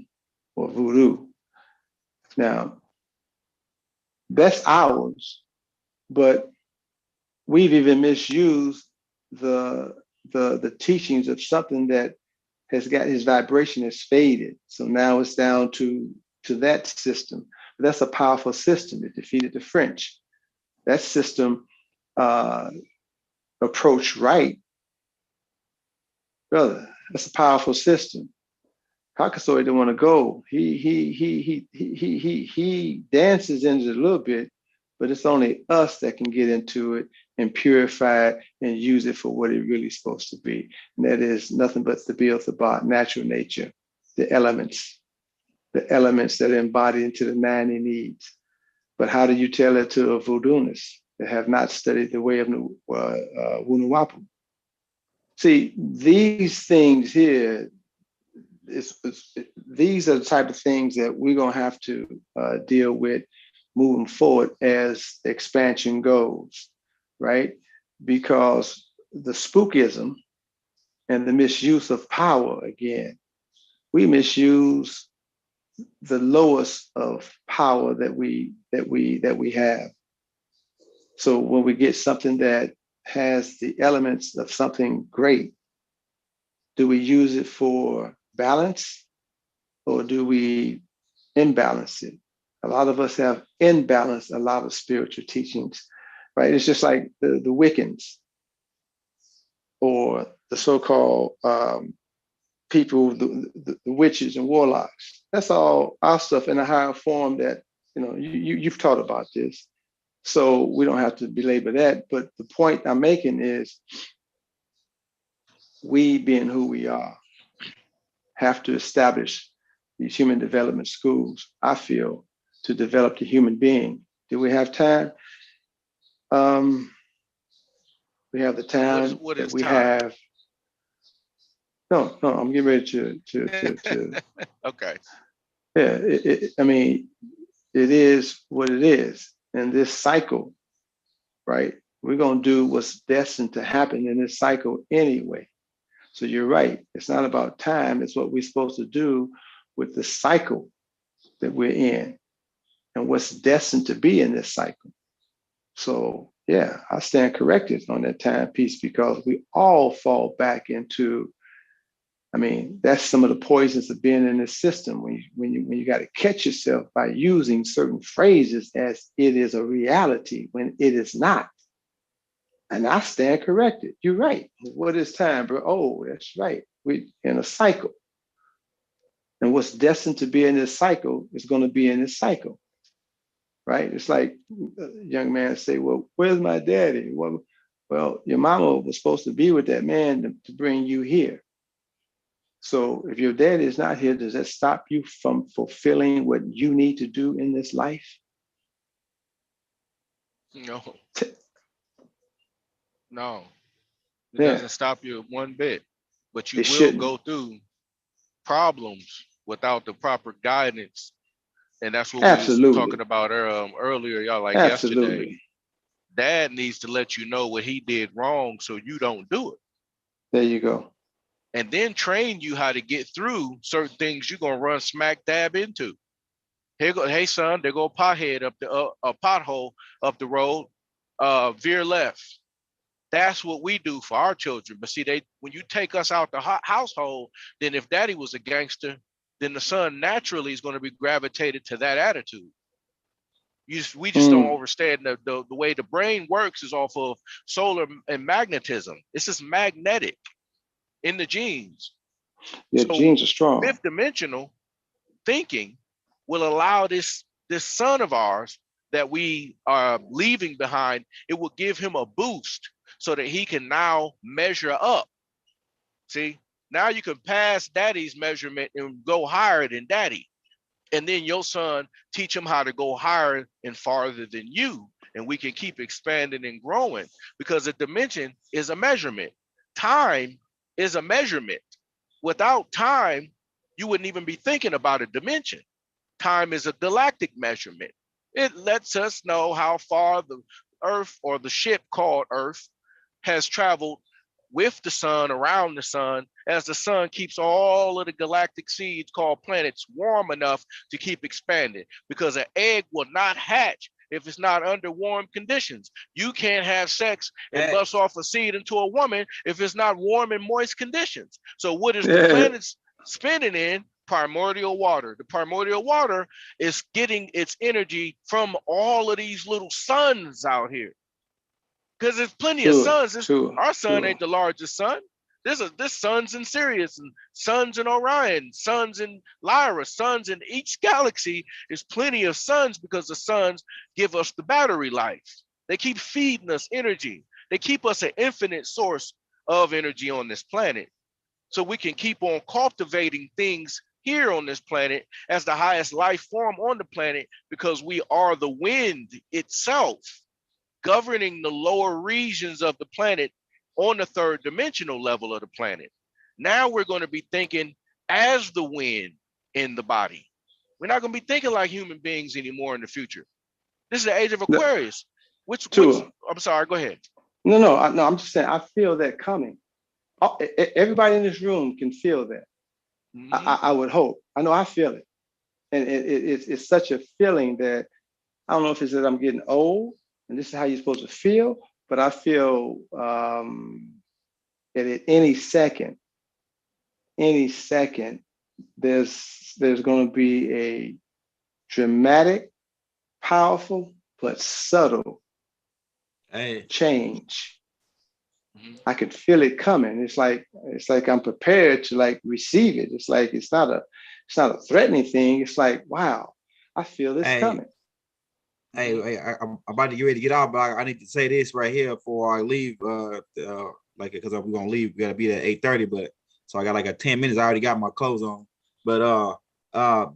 or voodoo. Now, that's ours, but we've even misused the teachings of something that has got his vibration has faded. So now it's down to that system. But that's a powerful system. It defeated the French. That system approach right, brother. That's a powerful system. Caucasoid didn't want to go. He dances into it a little bit, but it's only us that can get into it and purify it and use it for what it really is supposed to be. And that is nothing but the Beelzebub, natural nature, the elements that are embodied into the 90 needs. But how do you tell it to a voodooist that have not studied the way of Wunuwapu? See, these things here, these are the type of things that we're going to have to deal with moving forward as expansion goes, right? Because the spookism and the misuse of power, again, we misuse the lowest of power that we have. So when we get something that has the elements of something great, do we use it for balance or do we imbalance it? A lot of us have imbalanced a lot of spiritual teachings, right? It's just like the Wiccans or the so-called people, the witches and warlocks. That's all our stuff in a higher form that, you've taught about this. So we don't have to belabor that. But the point I'm making is we, being who we are, have to establish these human development schools, I feel, to develop the human being. Do we have time? We have the time What that is we time? have. No, I'm getting ready to Okay. yeah, I mean, it is what it is. And this cycle, right? We're going to do what's destined to happen in this cycle anyway. So you're right. It's not about time. It's what we're supposed to do with the cycle that we're in and what's destined to be in this cycle. So yeah, I stand corrected on that time piece because we all fall back into, I mean, that's some of the poisons of being in this system when you got to catch yourself by using certain phrases as it is a reality when it is not. And I stand corrected. You're right. What is time, bro? Oh, that's right. We're in a cycle. And what's destined to be in this cycle is going to be in this cycle, right? It's like a young man say, well, where's my daddy? Well, your mama was supposed to be with that man to bring you here. So if your daddy is not here, does that stop you from fulfilling what you need to do in this life? No, no. It Yeah, doesn't stop you one bit, but you it will shouldn't. go through problems without the proper guidance. And that's what we was talking Absolutely. about earlier, y'all, like yesterday. Absolutely. Dad needs to let you know what he did wrong so you don't do it. There you go. And then train you how to get through certain things you're gonna run smack dab into. Here go, hey son, there go a pothead up the a pothole up the road. Veer left. That's what we do for our children. But see, when you take us out the household, then if daddy was a gangster, then the son naturally is going to be gravitated to that attitude. We just don't understand the way the brain works is off of solar and magnetism. It's just magnetic in the genes. Yeah, So genes are strong. fifth dimensional thinking will allow this son of ours that we are leaving behind, it will give him a boost so that he can now measure up. See, now you can pass daddy's measurement and go higher than daddy. And then your son teach him how to go higher and farther than you. And we can keep expanding and growing because a dimension is a measurement. Time is a measurement. Without time, you wouldn't even be thinking about a dimension. Time is a galactic measurement. It lets us know how far Earth, or the ship called Earth, has traveled with the sun, around the sun, as the sun keeps all of the galactic seeds called planets warm enough to keep expanding, because an egg will not hatch if it's not under warm conditions. You can't have sex and bust off a seed into a woman if it's not warm and moist conditions. So what is the planets spinning in? Primordial water. The primordial water is getting its energy from all of these little suns out here. Because there's plenty of suns. Our sun ain't the largest sun. There's suns in Sirius, and suns in Orion, suns in Lyra, suns in each galaxy. There's plenty of suns because the suns give us the battery life. They keep feeding us energy. They keep us an infinite source of energy on this planet. So we can keep on cultivating things here on this planet as the highest life form on the planet, because we are the wind itself, governing the lower regions of the planet on the third dimensional level of the planet. Now we're going to be thinking as the wind in the body. We're not going to be thinking like human beings anymore in the future. This is the age of Aquarius. I'm sorry, go ahead. No, I'm just saying, I feel that coming. Everybody in this room can feel that. Mm-hmm. I would hope. I know I feel it. And it's such a feeling that, I don't know if it's that I'm getting old, and this is how you're supposed to feel, but I feel that at any second, there's going to be a dramatic, powerful, but subtle change. Mm-hmm. I could feel it coming. It's like I'm prepared to like receive it. It's like it's not a threatening thing. It's like, wow, I feel this coming. Hey, I'm about to get ready to get out, but I need to say this right here before I leave. Because we're gonna leave, we gotta be there at 8:30. But so I got like 10 minutes. I already got my clothes on. But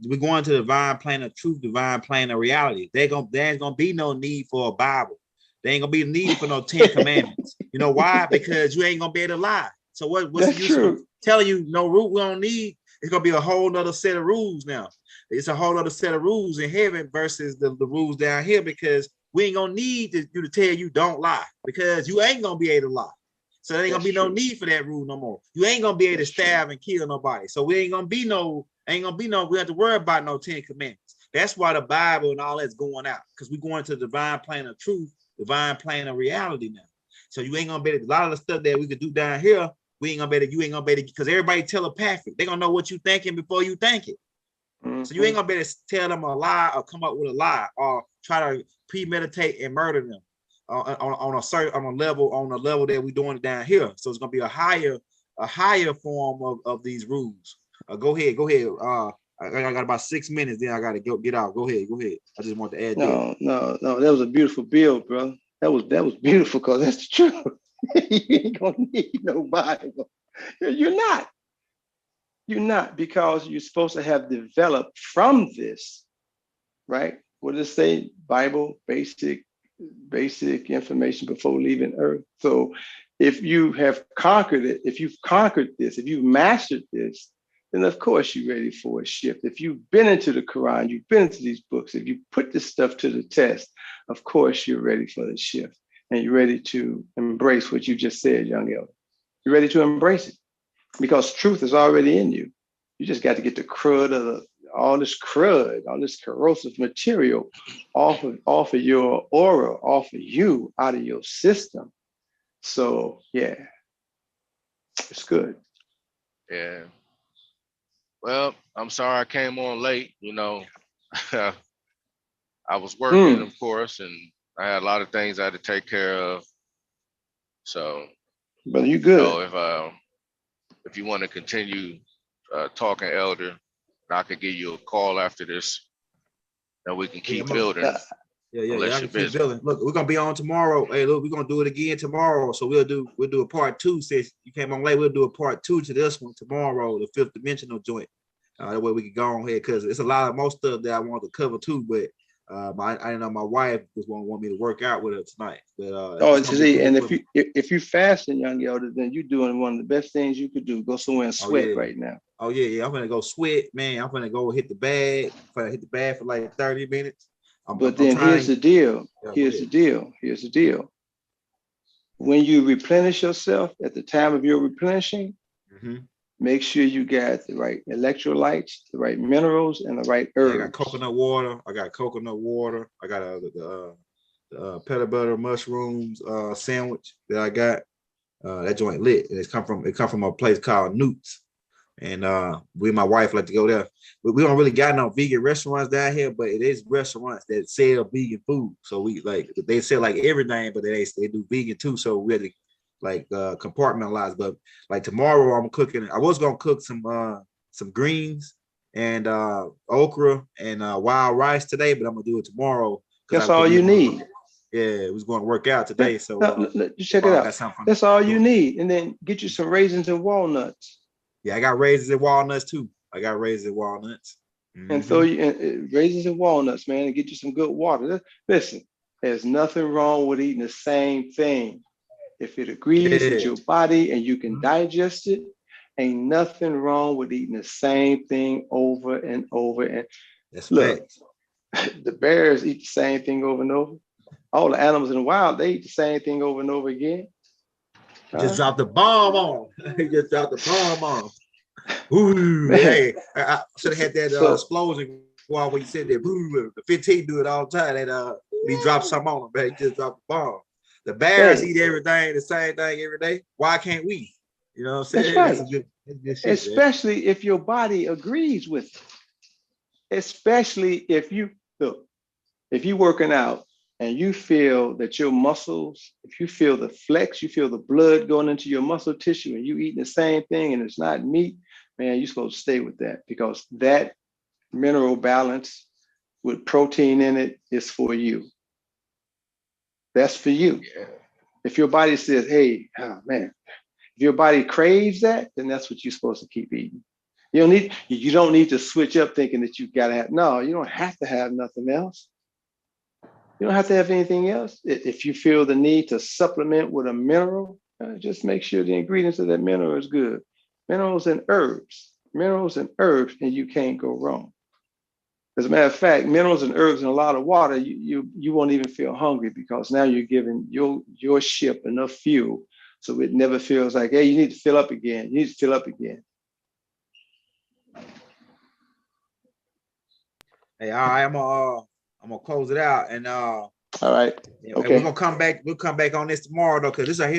we're going to the divine plane of truth, divine plane of reality. There ain't gonna be no need for a Bible. There ain't gonna be a need for no 10 commandments. You know why? Because you ain't gonna be able to lie. So what's the use of telling you no rule we don't need? It's gonna be a whole nother set of rules now. It's a whole other set of rules in heaven versus the rules down here, because we ain't gonna need you to tell you don't lie, because you ain't gonna be able to lie. So there ain't gonna be no need for that rule no more. You ain't gonna be able to stab and kill nobody. So we ain't gonna be no, we have to worry about no 10 commandments. That's why the Bible and all that's going out, because we're going to the divine plane of truth, divine plane of reality now. So you ain't gonna be able to, a lot of the stuff that we could do down here, you ain't gonna be able to, because everybody telepathic. They're gonna know what you thinking before you think it. Mm-hmm. So you ain't gonna be able to tell them a lie or come up with a lie or try to premeditate and murder them on a level that we're doing it down here. So it's gonna be a higher form of these rules. Go ahead. I got about 6 minutes, then I gotta get out. Go ahead. I just want to add. No. That was a beautiful build, bro. That was beautiful, because that's the truth. You ain't gonna need no Bible. You're not, because you're supposed to have developed from this, right? What does it say? Bible, basic information before leaving Earth. So if you have conquered it, if you've conquered this, if you've mastered this, then of course you're ready for a shift. If you've been into the Quran, you've been into these books, if you put this stuff to the test, of course you're ready for the shift, and you're ready to embrace what you just said, young elder. You're ready to embrace it, because truth is already in you. You just got to get the crud of all this corrosive material off of your aura, off of you, out of your system. So yeah, it's good. Yeah. Well, I'm sorry I came on late. I was working, of course, and I had a lot of things I had to take care of. So, but you good. So if you want to continue talking, Elder, I could give you a call after this, and we can keep building. Yeah. Keep building. Look, we're gonna be on tomorrow. Hey, look, we're gonna do it again tomorrow. So we'll do a part 2. Since you came on late, we'll do a part 2 to this one tomorrow, the 5th dimensional joint. That way we can go on here, because it's a lot of most stuff that I want to cover too. But I know my wife just want me to work out with her tonight. But and if you fasting, young elder, then you're doing one of the best things you could do. Go somewhere and sweat right now. Oh yeah. I'm gonna go sweat, man. I'm gonna go hit the bag. I'm gonna hit the bag for like 30 minutes. But then here's the deal. Yeah, go Here's the ahead. deal. Here's the deal. When you replenish yourself at the time of your replenishing, Mhm. make sure you got the right electrolytes, the right minerals, and the right Yeah, I got herbs. coconut water. I got the peanut butter mushrooms sandwich that I got. That joint lit. And it come from a place called Newt's. And we and my wife like to go there. But we don't really got no vegan restaurants down here, but it is restaurants that sell vegan food. So we like they sell like everything, but they do vegan too. So we had to like compartmentalize. But like tomorrow I'm cooking. I was gonna cook some greens and okra and wild rice today, but I'm gonna do it tomorrow That's because all you need. yeah, it was going to work out Yeah, today. So no, just check it tomorrow I got out. something. That's all you need. And then get you some raisins and walnuts. Yeah, I got raisins and walnuts too. I got raisins and walnuts. And throw Mhm. you raisins and walnuts, man, and get you some good water. Listen, there's nothing wrong with eating the same thing. If it agrees with Yeah, your body and you can digest it, ain't nothing wrong with eating the same thing over and over. And that's look, facts. the bears eat the same thing over and over. All the animals in the wild, they eat the same thing over and over again. Just Huh? dropped the bomb on. He just dropped the bomb on. Ooh, Man, hey, I should have had that so explosion while we said that. Boo, the 15 do it all the time. That he dropped something on him, man. He just dropped the bomb. The bears hey, eat everything, the same thing every day. Why can't we? You know what I'm that's saying? right. That's good shit, man. Especially if your body agrees with it. Especially if you look, if you're working out and you feel that your muscles, if you feel the flex, you feel the blood going into your muscle tissue and you eating the same thing and it's not meat, man, you're supposed to stay with that because that mineral balance with protein in it is for you. That's for you. Yeah. If your body says, hey, oh man, if your body craves that, then that's what you're supposed to keep eating. You don't need to switch up thinking that you've got to have, no, you don't have to have nothing else. You don't have to have anything else. If you feel the need to supplement with a mineral, just make sure the ingredients of that mineral is good. Minerals and herbs, and you can't go wrong. As a matter of fact, minerals and herbs and a lot of water, you won't even feel hungry because now you're giving your ship enough fuel, so it never feels like, hey, you need to fill up again. You need to fill up again. Hey, all right, I'm gonna close it out and All right. and we're Okay. gonna come back. We'll come back on this tomorrow though, because this right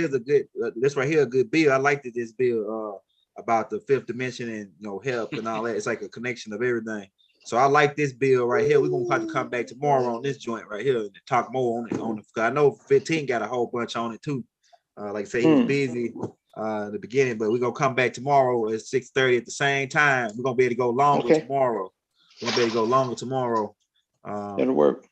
here a good bill. I liked this bill about the fifth dimension and help and all that. It's like a connection of everything. So I like this bill right here. We're gonna have to come back tomorrow on this joint right here and talk more on it. Cause I know 15 got a whole bunch on it too. Like I say, he was busy in the beginning, but we're gonna come back tomorrow at 6:30 at the same time. We're gonna be able to go longer Okay. tomorrow. We're gonna be able to go longer tomorrow. That'll work.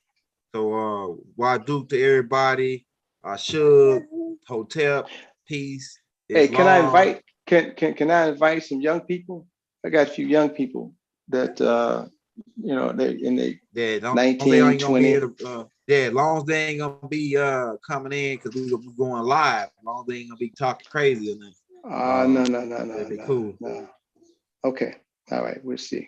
So Waduk to everybody, Suge, Hotel, peace. Hey, can I Islam. invite can I invite some young people? I got a few young people that they're in the Yeah, long as they 19, ain't gonna be 20. able to, as long as they ain't gonna be coming in because we gonna be going live. As long as they ain't gonna be talking crazy or nothing. No, no, no, That'd no, be no, cool. no. Okay. All right, we'll see.